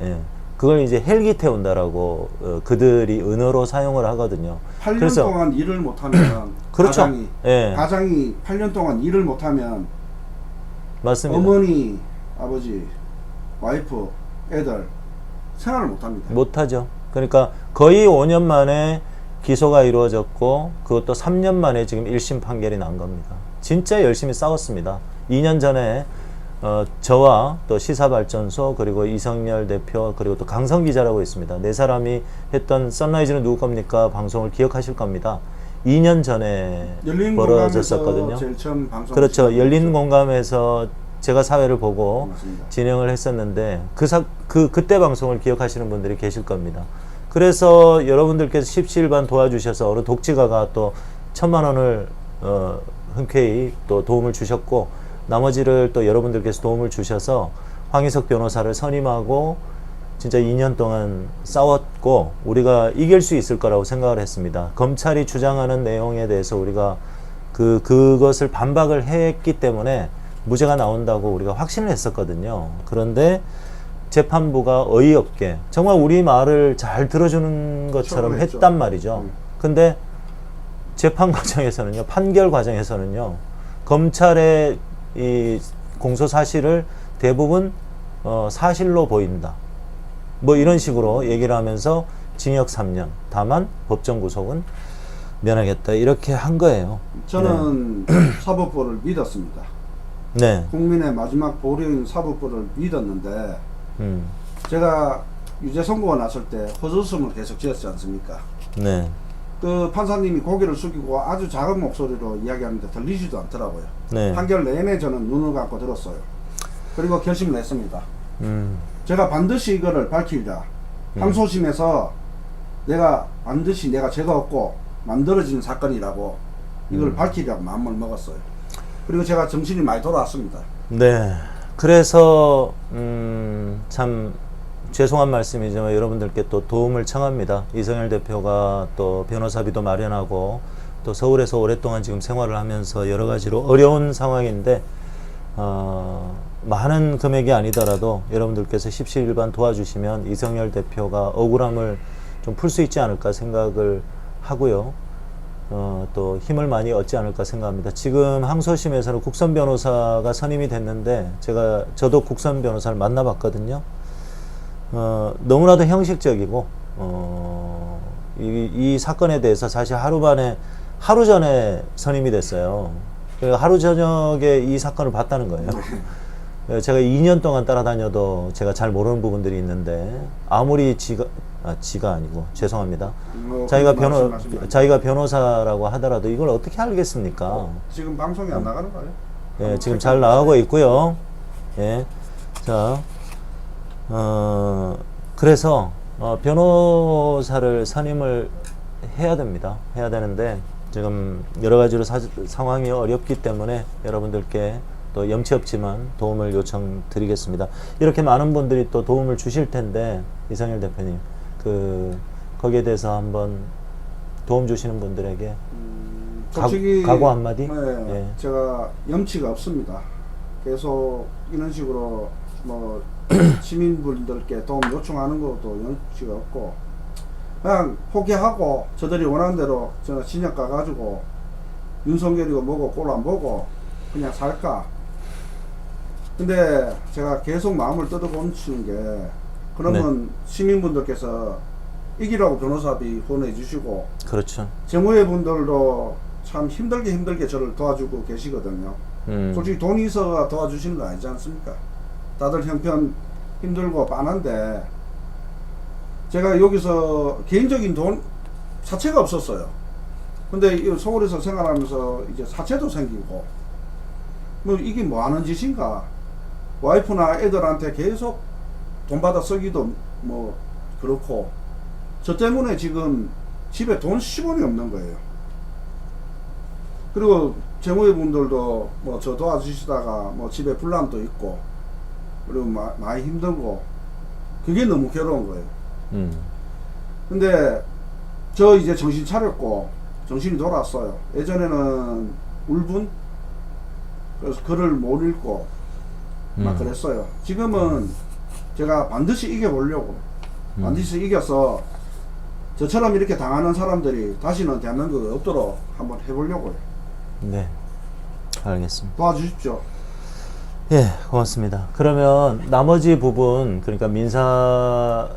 예. 그걸 이제 헬기 태운다라고 그들이 은어로 사용을 하거든요. 8년 그래서 동안 일을 못하면 그렇죠. 가장이 8년 동안 일을 못하면 맞습니다. 어머니, 아버지, 와이프, 애들 생활을 못합니다. 못하죠. 그러니까 거의 5년 만에 기소가 이루어졌고 그것도 3년 만에 지금 1심 판결이 난 겁니다. 진짜 열심히 싸웠습니다. 2년 전에 저와 또 시사발전소 그리고 이성열 대표 그리고 또 강성 기자라고 있습니다. 네 사람이 했던 선라이즈는 누구 겁니까? 방송을 기억하실 겁니다. 2년 전에 벌어졌었거든요. 제일 처음 방송 그렇죠. 열린 공감에서 제가 사회를 보고 맞습니다. 진행을 했었는데 그때 방송을 기억하시는 분들이 계실 겁니다. 그래서 여러분들께서 십시일반 도와주셔서 어느 독지가가 또 1,000만 원을 흔쾌히 또 도움을 주셨고 나머지를 또 여러분들께서 도움을 주셔서 황희석 변호사를 선임하고 진짜 2년 동안 싸웠고 우리가 이길 수 있을 거라고 생각을 했습니다. 검찰이 주장하는 내용에 대해서 우리가 그것을 반박을 했기 때문에 무죄가 나온다고 우리가 확신을 했었거든요. 그런데 재판부가 어이없게 정말 우리 말을 잘 들어주는 것처럼 처벌했죠. 했단 말이죠. 근데 재판 과정에서는요, 판결 과정에서는요, 검찰의 이 공소 사실을 대부분 사실로 보인다. 뭐 이런 식으로 얘기를 하면서 징역 3년, 다만 법정 구속은 면하겠다. 이렇게 한 거예요. 저는 사법부를 믿었습니다. 네. 국민의 마지막 보루인 사법부를 믿었는데 음. 제가 유죄 선고가 났을 때 허드슨을 계속 지었지 않습니까? 네. 그 판사님이 고개를 숙이고 아주 작은 목소리로 이야기하는데 들리지도 않더라고요. 네. 판결 내내 저는 눈을 감고 들었어요. 그리고 결심을 했습니다. 제가 반드시 이거를 밝히자. 항소심에서 내가 반드시 내가 죄가 없고 만들어진 사건이라고 이걸 밝히려고 마음을 먹었어요. 그리고 제가 정신이 많이 돌아왔습니다. 네. 그래서 참 죄송한 말씀이지만 여러분들께 또 도움을 청합니다. 이성열 대표가 또 변호사비도 마련하고 또 서울에서 오랫동안 지금 생활을 하면서 여러 가지로 어려운 상황인데 많은 금액이 아니더라도 여러분들께서 십시일반 도와주시면 이성열 대표가 억울함을 좀 풀 수 있지 않을까 생각을 하고요. 또 힘을 많이 얻지 않을까 생각합니다. 지금 항소심에서는 국선 변호사가 선임이 됐는데 저도 국선 변호사를 만나봤거든요. 너무나도 형식적이고 이 사건에 대해서 사실 하루 전에 선임이 됐어요. 그러니까 하루 저녁에 이 사건을 봤다는 거예요. 제가 2년 동안 따라다녀도 제가 잘 모르는 부분들이 있는데 아무리 지가 아니고 죄송합니다. 자기가 변호사라고 하더라도 이걸 어떻게 알겠습니까? 지금 방송이 안 나가는 거예요? 예, 지금 잘 나가고 있고요. 예, 자, 그래서 변호사를 선임을 해야 됩니다. 해야 되는데 지금 여러 가지로 상황이 어렵기 때문에 여러분들께 또 염치 없지만 도움을 요청드리겠습니다. 이렇게 많은 분들이 또 도움을 주실 텐데 이성열 대표님 거기에 대해서 한번 도움 주시는 분들에게 솔직히 각오 한마디? 네, 예. 제가 염치가 없습니다. 계속 이런 식으로 뭐 시민분들께 도움 요청하는 것도 염치가 없고 그냥 포기하고 저들이 원하는 대로 저는 진역 가가지고 윤석열이고 뭐고 꼴 안 보고 그냥 살까. 근데 제가 계속 마음을 뜯어곤치는 게 그러면 시민분들께서 이기라고 변호사비 후원해 주시고 그렇죠. 재무회 분들도 참 힘들게 저를 도와주고 계시거든요. 솔직히 돈이 있어가 도와주시는 거 아니지 않습니까? 다들 형편 힘들고 빤한데 제가 여기서 개인적인 돈 사채가 없었어요. 근데 서울에서 생활하면서 이제 사채도 생기고 뭐 이게 뭐 하는 짓인가? 와이프나 애들한테 계속 돈 받아 쓰기도 뭐 그렇고 저 때문에 지금 집에 돈 10원이 없는 거예요. 그리고 재무회 분들도 뭐 저 도와주시다가 뭐 집에 불난도 있고 그리고 많이 힘들고 그게 너무 괴로운 거예요. 근데 저 이제 정신 차렸고 정신이 돌아왔어요. 예전에는 울분 그래서 글을 못 읽고 막 그랬어요. 지금은 제가 반드시 이겨보려고 반드시 이겨서 저처럼 이렇게 당하는 사람들이 다시는 대한민국에 없도록 한번 해보려고요. 네, 알겠습니다. 도와주십시오. 예, 고맙습니다. 그러면 나머지 부분, 그러니까 민사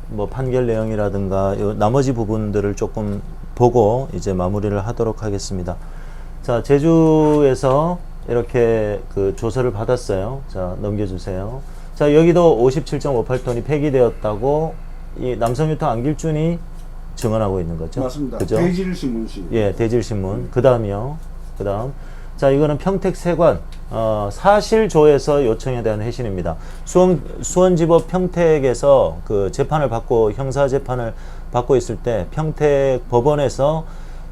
뭐 판결 내용이라든가 요 나머지 부분들을 조금 보고 이제 마무리를 하도록 하겠습니다. 자, 제주에서 이렇게 조서를 받았어요. 자, 넘겨주세요. 자, 여기도 57.58톤이 폐기되었다고 이 남성유통 안길준이 증언하고 있는 거죠. 맞습니다. 그죠? 대질신문시. 예, 대질신문. 그 다음이요. 그 다음. 자, 이거는 평택세관, 사실조에서 요청에 대한 회신입니다. 수원지법 평택에서 재판을 받고, 형사재판을 받고 있을 때 평택 법원에서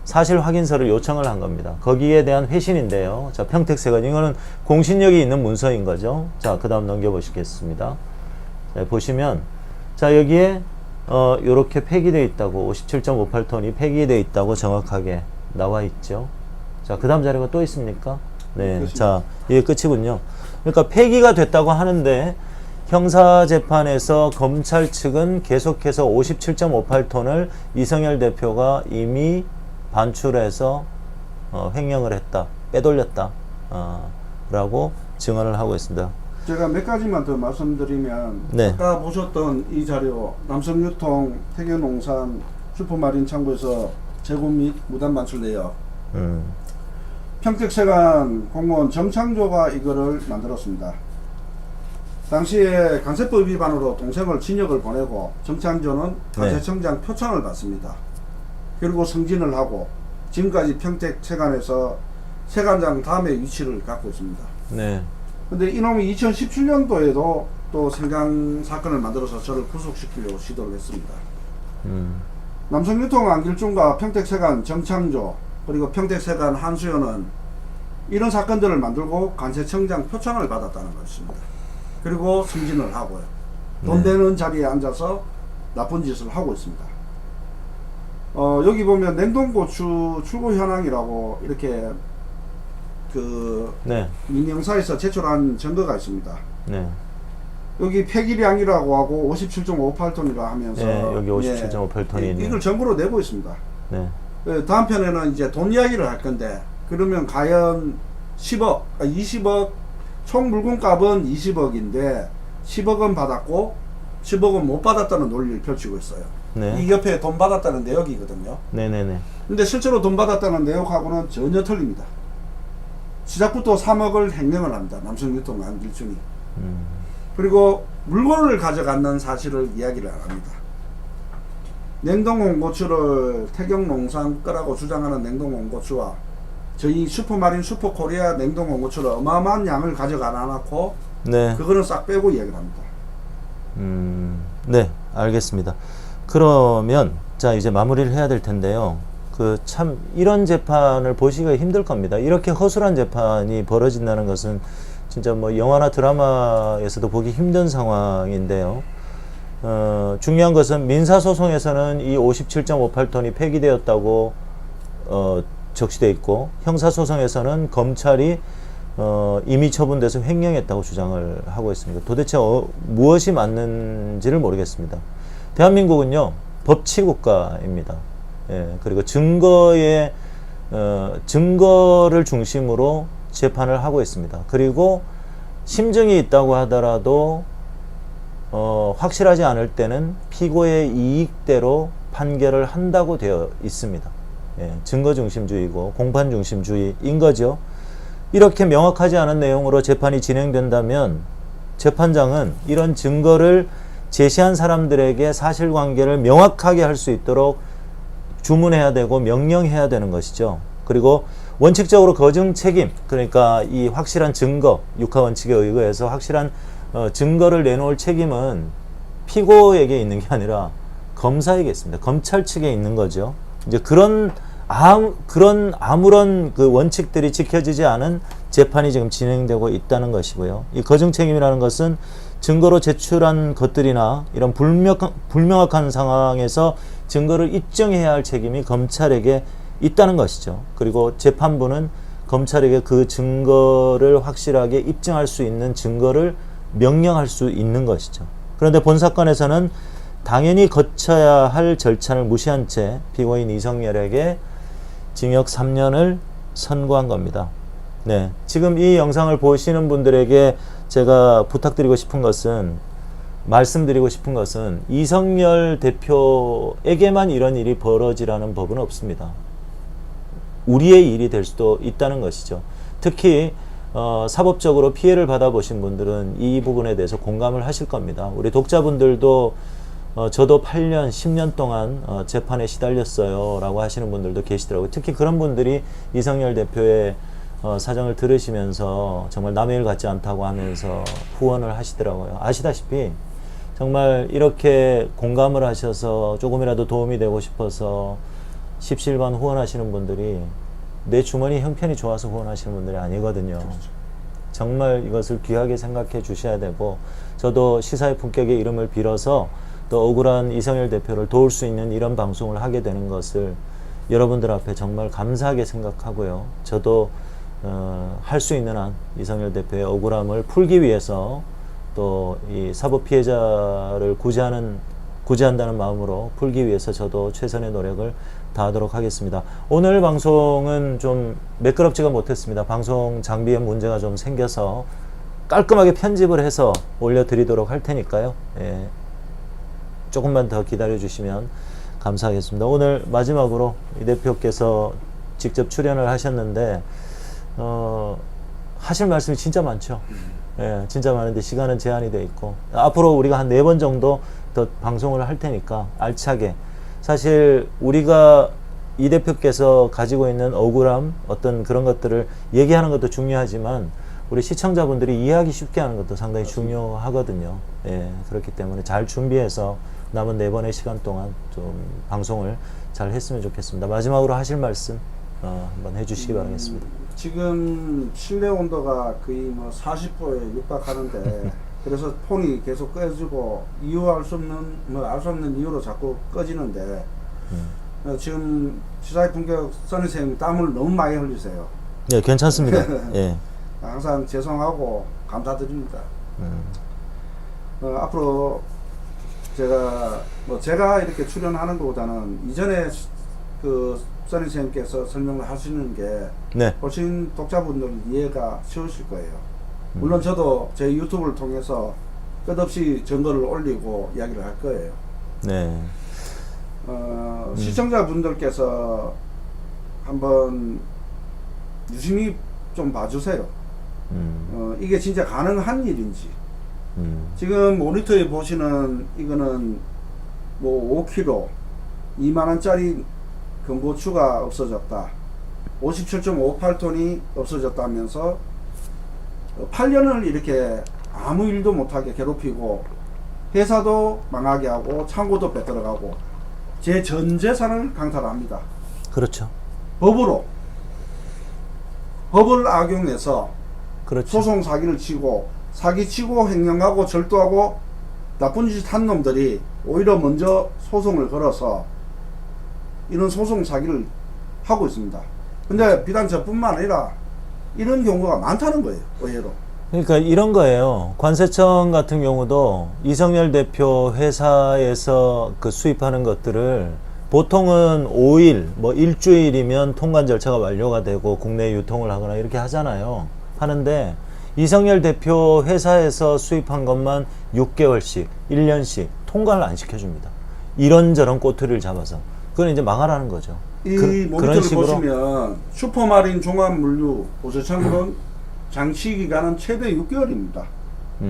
사실 확인서를 요청을 한 겁니다. 거기에 대한 회신인데요. 자, 평택세관. 이거는 공신력이 있는 문서인 거죠. 자, 그 다음 넘겨보시겠습니다. 자, 보시면 자 여기에 요렇게 폐기되어 있다고 57.58톤이 폐기되어 있다고 정확하게 나와 있죠. 자, 그 다음 자료가 또 있습니까? 네, 끝입니다. 자, 이게 끝이군요. 그러니까 폐기가 됐다고 하는데 형사재판에서 검찰 측은 계속해서 57.58톤을 이성열 대표가 이미 반출해서 횡령을 했다, 빼돌렸다 라고 증언을 하고 있습니다. 제가 몇 가지만 더 말씀드리면 네. 아까 보셨던 이 자료 남성유통 태경농산 슈퍼마린 창고에서 재고 및 무단 반출 내역 평택세관 공무원 정창조가 이거를 만들었습니다. 당시에 관세법 위반으로 동생을 징역을 보내고 정창조는 관세청장 표창을 받습니다. 그리고 승진을 하고 지금까지 평택세관에서 세관장 다음의 위치를 갖고 있습니다. 네. 근데 이놈이 2017년도에도 또 생강 사건을 만들어서 저를 구속시키려고 시도를 했습니다. 남성유통 안길중과 평택세관 정창조 그리고 평택세관 한수연은 이런 사건들을 만들고 관세청장 표창을 받았다는 것입니다. 그리고 승진을 하고요. 돈 되는 자리에 앉아서 나쁜 짓을 하고 있습니다. 여기 보면 냉동고추 출고 현황이라고 이렇게 네. 민영사에서 제출한 증거가 있습니다. 네. 여기 폐기량이라고 하고 57.58톤이라 하면서 네, 여기 57.58톤이 있네요. 이걸 정보로 내고 있습니다. 네. 다음 편에는 이제 돈 이야기를 할 건데 그러면 과연 10억, 20억 총 물건값은 20억인데 10억은 받았고 10억은 못 받았다는 논리를 펼치고 있어요. 네. 이 옆에 돈 받았다는 내역이거든요. 네네네. 근데 실제로 돈 받았다는 내역하고는 전혀 틀립니다. 시작부터 3억을 횡령을 합니다. 남성유통 안길중이. 그리고 물건을 가져갔는 사실을 이야기를 안 합니다. 냉동홍고추를 태경농산 거라고 주장하는 냉동홍고추와 저희 슈퍼마린 슈퍼코리아 냉동홍고추를 어마어마한 양을 가져가 놔놓고 네. 그거는 싹 빼고 이야기를 합니다. 네, 알겠습니다. 그러면 자 이제 마무리를 해야 될 텐데요. 그 참 이런 재판을 보시기가 힘들 겁니다. 이렇게 허술한 재판이 벌어진다는 것은 진짜 뭐 영화나 드라마에서도 보기 힘든 상황인데요. 중요한 것은 민사소송에서는 이 57.58톤이 폐기되었다고 적시되어 있고 형사소송에서는 검찰이 이미 처분돼서 횡령했다고 주장을 하고 있습니다. 도대체 무엇이 맞는지를 모르겠습니다. 대한민국은요 법치국가입니다. 예, 그리고 증거를 중심으로 재판을 하고 있습니다. 그리고 심증이 있다고 하더라도 확실하지 않을 때는 피고의 이익대로 판결을 한다고 되어 있습니다. 예, 증거 중심주의고 공판 중심주의인 거죠. 이렇게 명확하지 않은 내용으로 재판이 진행된다면 재판장은 이런 증거를 제시한 사람들에게 사실관계를 명확하게 할 수 있도록 주문해야 되고 명령해야 되는 것이죠. 그리고 원칙적으로 거증 책임, 그러니까 이 확실한 증거, 육하원칙에 의거해서 확실한 증거를 내놓을 책임은 피고에게 있는 게 아니라 검사에게 있습니다. 검찰 측에 있는 거죠. 이제 그런 아무런 그 원칙들이 지켜지지 않은 재판이 지금 진행되고 있다는 것이고요. 이 거증 책임이라는 것은 증거로 제출한 것들이나 이런 불명확한 상황에서 증거를 입증해야 할 책임이 검찰에게 있다는 것이죠. 그리고 재판부는 검찰에게 그 증거를 확실하게 입증할 수 있는 증거를 명령할 수 있는 것이죠. 그런데 본 사건에서는 당연히 거쳐야 할 절차를 무시한 채 피고인 이성열에게 징역 3년을 선고한 겁니다. 네, 지금 이 영상을 보시는 분들에게 제가 부탁드리고 싶은 것은, 말씀드리고 싶은 것은 이성열 대표에게만 이런 일이 벌어지라는 법은 없습니다. 우리의 일이 될 수도 있다는 것이죠. 특히 사법적으로 피해를 받아보신 분들은 이 부분에 대해서 공감을 하실 겁니다. 우리 독자분들도 저도 8년, 10년 동안 재판에 시달렸어요 라고 하시는 분들도 계시더라고요. 특히 그런 분들이 이성열 대표의 사정을 들으시면서 정말 남의 일 같지 않다고 하면서 후원을 하시더라고요. 아시다시피 정말 이렇게 공감을 하셔서 조금이라도 도움이 되고 싶어서 십시일반 후원하시는 분들이 내 주머니 형편이 좋아서 후원하시는 분들이 아니거든요. 정말 이것을 귀하게 생각해 주셔야 되고, 저도 시사의 품격의 이름을 빌어서 또 억울한 이성열 대표를 도울 수 있는 이런 방송을 하게 되는 것을 여러분들 앞에 정말 감사하게 생각하고요. 저도 할 수 있는 한 이성열 대표의 억울함을 풀기 위해서 또 이 사법 피해자를 구제한다는 마음으로 풀기 위해서 저도 최선의 노력을 다하도록 하겠습니다. 오늘 방송은 좀 매끄럽지가 못했습니다. 방송 장비에 문제가 좀 생겨서 깔끔하게 편집을 해서 올려드리도록 할 테니까요. 예, 조금만 더 기다려 주시면 감사하겠습니다. 오늘 마지막으로 이 대표께서 직접 출연을 하셨는데 하실 말씀이 진짜 많죠. 예, 진짜 많은데 시간은 제한이 돼 있고, 앞으로 우리가 한 4번 정도 더 방송을 할 테니까 알차게, 사실 우리가 이 대표께서 가지고 있는 억울함, 어떤 그런 것들을 얘기하는 것도 중요하지만 우리 시청자분들이 이해하기 쉽게 하는 것도 상당히 중요하거든요. 예, 그렇기 때문에 잘 준비해서 남은 4번의 시간 동안 좀 방송을 잘 했으면 좋겠습니다. 마지막으로 하실 말씀 한번 해주시기 바라겠습니다. 지금 실내 온도가 거의 뭐 40도에 육박하는데 그래서 폰이 계속 꺼지고 이유할 수 없는 이유로 자꾸 꺼지는데 지금 시사의 품격 써니 선생님 땀을 너무 많이 흘리세요. 네, 괜찮습니다. 예. 항상 죄송하고 감사드립니다. 앞으로 제가 이렇게 출연하는 것보다는 이전에 그 써니 선생님께서 설명을 하시는 게 네. 훨씬 독자분들 이해가 쉬우실 거예요. 물론 저도 제 유튜브를 통해서 끝없이 증거를 올리고 이야기를 할 거예요. 네. 시청자분들께서 한번 유심히 좀 봐주세요. 이게 진짜 가능한 일인지. 지금 모니터에 보시는 이거는 뭐 5kg 2만원짜리 금고추가 없어졌다, 57.58톤이 없어졌다면서 8년을 이렇게 아무 일도 못하게 괴롭히고 회사도 망하게 하고 창고도 뺏들어가고 제 전 재산을 강탈합니다. 그렇죠. 법을 악용해서 그렇죠. 소송 사기를 치고 사기치고 횡령하고 절도하고 나쁜 짓 한 놈들이 오히려 먼저 소송을 걸어서 이런 소송 사기를 하고 있습니다. 근데 비단 저뿐만 아니라 이런 경우가 많다는 거예요, 의외로. 그러니까 이런 거예요. 관세청 같은 경우도 이성열 대표 회사에서 그 수입하는 것들을 보통은 5일, 뭐 일주일이면 통관 절차가 완료가 되고 국내 유통을 하거나 이렇게 하잖아요. 하는데 이성열 대표 회사에서 수입한 것만 6개월씩, 1년씩 통관을 안 시켜줍니다. 이런저런 꼬투리를 잡아서. 그건 이제 망하라는 거죠. 이 모니터를 보시면 슈퍼마린 종합물류 보세청은 장치 기간은 최대 6개월입니다.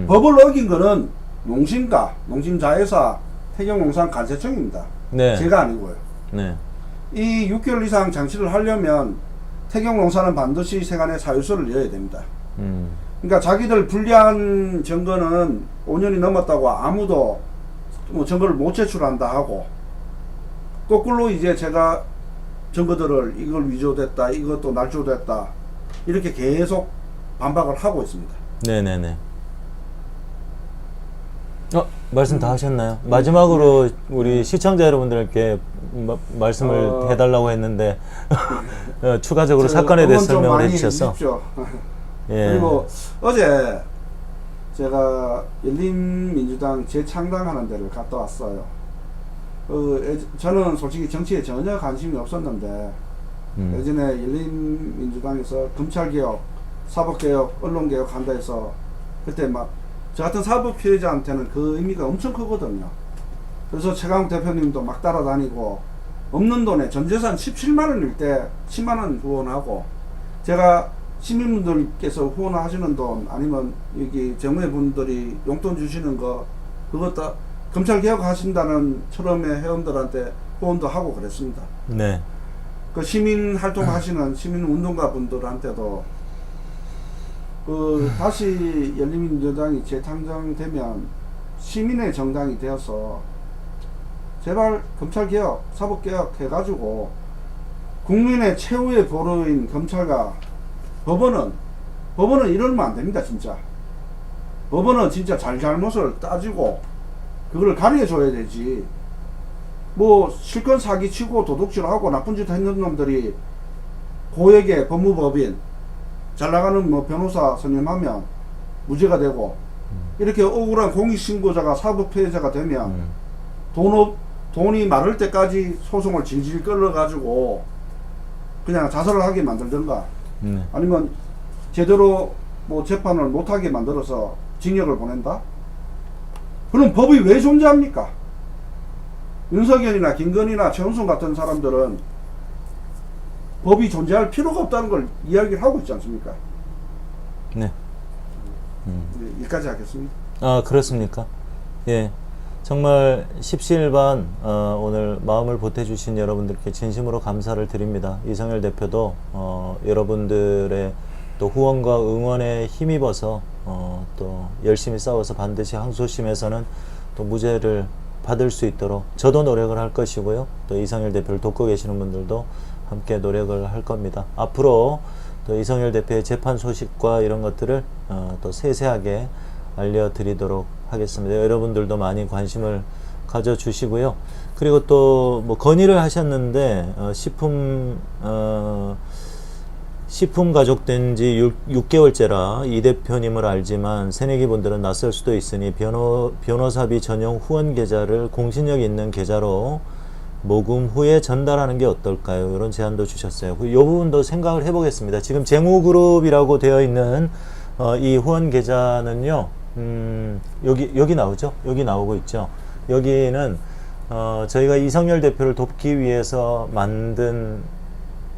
법을 어긴 거는 농심가, 농심자회사, 태경농산관세청입니다. 네. 제가 아니고요. 네. 이 6개월 이상 장치를 하려면 태경농사는 반드시 세간에 사유서를 내야 됩니다. 그러니까 자기들 불리한 증거는 5년이 넘었다고 아무도 뭐 증거를 못 제출한다 하고, 거꾸로 이제 제가 증거들을 이걸 위조됐다, 이것도 날조됐다, 이렇게 계속 반박을 하고 있습니다. 네네네. 말씀 다 하셨나요? 마지막으로 우리 시청자 여러분들께 말씀을 해달라고 했는데 추가적으로 사건에 대해서 설명을 해주셔서. 예. 그리고 어제 제가 열린민주당 재창당하는 데를 갔다 왔어요. 저는 솔직히 정치에 전혀 관심이 없었는데 예전에 열린민주당에서 검찰개혁, 사법개혁, 언론개혁 한다 해서 그때 막 저 같은 사법 피해자한테는 그 의미가 엄청 크거든요. 그래서 최강욱 대표님도 막 따라다니고 없는 돈에 전 재산 17만원일 때 10만원 후원하고, 제가 시민분들께서 후원하시는 돈 아니면 여기 정회분들이 용돈 주시는 거 그것도 검찰 개혁하신다는 철험의 회원들한테 후원도 하고 그랬습니다. 네. 그 시민 활동하시는 시민 운동가 분들한테도 다시 열린민주당이 재창정되면 시민의 정당이 되어서 제발 검찰 개혁, 사법 개혁 해가지고 국민의 최후의 보루인 검찰과 법원은 법원은 이러면 안 됩니다, 진짜. 법원은 진짜 잘잘못을 따지고 그걸 가려줘야 되지. 뭐 실컷 사기치고 도둑질하고 나쁜 짓 했는 놈들이 고액의 법무법인 잘 나가는 뭐 변호사 선임하면 무죄가 되고 이렇게 억울한 공익신고자가 사법피해자가 되면 돈이 마를 때까지 소송을 질질 끌어가지고 그냥 자살을 하게 만들든가 아니면 제대로 뭐 재판을 못하게 만들어서 징역을 보낸다? 그럼 법이 왜 존재합니까? 윤석열이나 김건희나 최은순 같은 사람들은 법이 존재할 필요가 없다는 걸 이야기를 하고 있지 않습니까? 네. 여기까지 하겠습니다. 아, 그렇습니까? 예. 정말 십시일반 오늘 마음을 보태주신 여러분들께 진심으로 감사를 드립니다. 이성열 대표도 여러분들의 또 후원과 응원에 힘입어서 또 열심히 싸워서 반드시 항소심에서는 또 무죄를 받을 수 있도록 저도 노력을 할 것이고요. 또 이성열 대표를 돕고 계시는 분들도 함께 노력을 할 겁니다. 앞으로 또 이성열 대표의 재판 소식과 이런 것들을 또 세세하게 알려드리도록 하겠습니다. 여러분들도 많이 관심을 가져주시고요. 그리고 또 뭐 건의를 하셨는데 식품 가족된 지 6개월째라 이 대표님을 알지만 새내기 분들은 낯설 수도 있으니 변호사비 전용 후원 계좌를 공신력 있는 계좌로 모금 후에 전달하는 게 어떨까요? 이런 제안도 주셨어요. 이 부분도 생각을 해보겠습니다. 지금 재무그룹이라고 되어 있는 이 후원 계좌는요, 여기 나오죠? 여기 나오고 있죠? 여기는 저희가 이성열 대표를 돕기 위해서 만든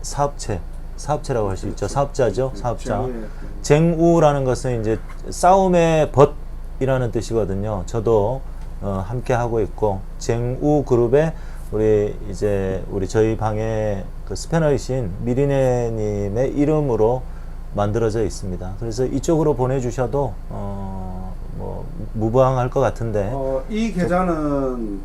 사업체라고 할 수 있죠. 사업자죠. 사업자. 쟁우라는 것은 이제 싸움의 벗이라는 뜻이거든요. 저도 함께 하고 있고 쟁우 그룹의 우리 저희 방에 그 스패너이신 미리네님의 이름으로 만들어져 있습니다. 그래서 이쪽으로 보내주셔도 뭐 무방할 것 같은데. 이 계좌는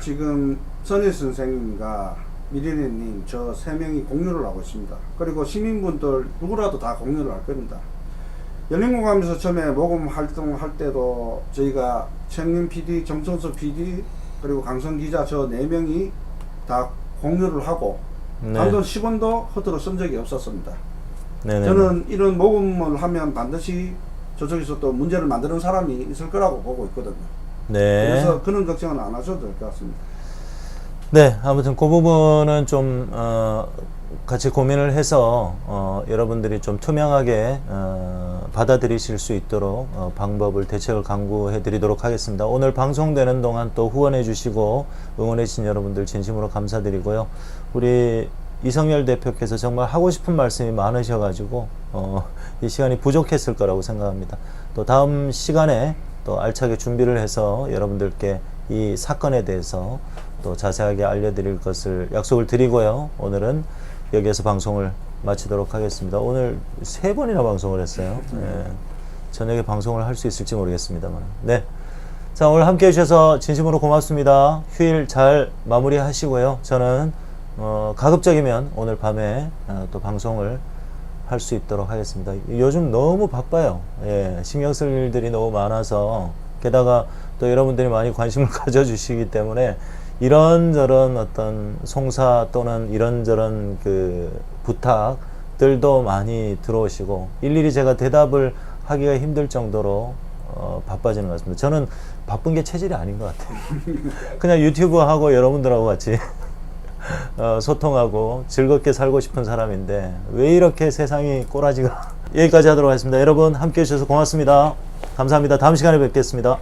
지금 선희 선생님과 미리네님 저 세 명이 공유를 하고 있습니다. 그리고 시민분들 누구라도 다 공유를 할 겁니다. 열린공감에서 처음에 모금 활동할 때도 저희가 최영림 PD, 정천수 PD 그리고 강성 기자 저 4명이 다 공유를 하고 단돈 10원도 허투루 쓴 적이 없었습니다. 네네. 저는 이런 모금을 하면 반드시 저쪽에서 또 문제를 만드는 사람이 있을 거라고 보고 있거든요. 네. 그래서 그런 걱정은 안 하셔도 될 것 같습니다. 네, 아무튼 그 부분은 좀 같이 고민을 해서 여러분들이 좀 투명하게 받아들이실 수 있도록 방법을 대책을 강구해 드리도록 하겠습니다. 오늘 방송되는 동안 또 후원해 주시고 응원해 주신 여러분들 진심으로 감사드리고요. 우리 이성열 대표께서 정말 하고 싶은 말씀이 많으셔 가지고 이 시간이 부족했을 거라고 생각합니다. 또 다음 시간에 또 알차게 준비를 해서 여러분들께 이 사건에 대해서 또 자세하게 알려드릴 것을 약속을 드리고요. 오늘은 여기에서 방송을 마치도록 하겠습니다. 오늘 3번이나 방송을 했어요. 네. 저녁에 방송을 할 수 있을지 모르겠습니다만. 네. 자, 오늘 함께 해주셔서 진심으로 고맙습니다. 휴일 잘 마무리 하시고요. 저는 가급적이면 오늘 밤에 또 방송을 할 수 있도록 하겠습니다. 요즘 너무 바빠요. 예, 신경 쓸 일들이 너무 많아서 게다가 또 여러분들이 많이 관심을 가져주시기 때문에 이런저런 어떤 송사 또는 이런저런 그 부탁들도 많이 들어오시고 일일이 제가 대답을 하기가 힘들 정도로 바빠지는 것 같습니다. 저는 바쁜 게 체질이 아닌 것 같아요. 그냥 유튜브 하고 여러분들하고 같이 소통하고 즐겁게 살고 싶은 사람인데 왜 이렇게 세상이 꼬라지가 여기까지 하도록 하겠습니다. 여러분 함께 해주셔서 고맙습니다. 감사합니다. 다음 시간에 뵙겠습니다.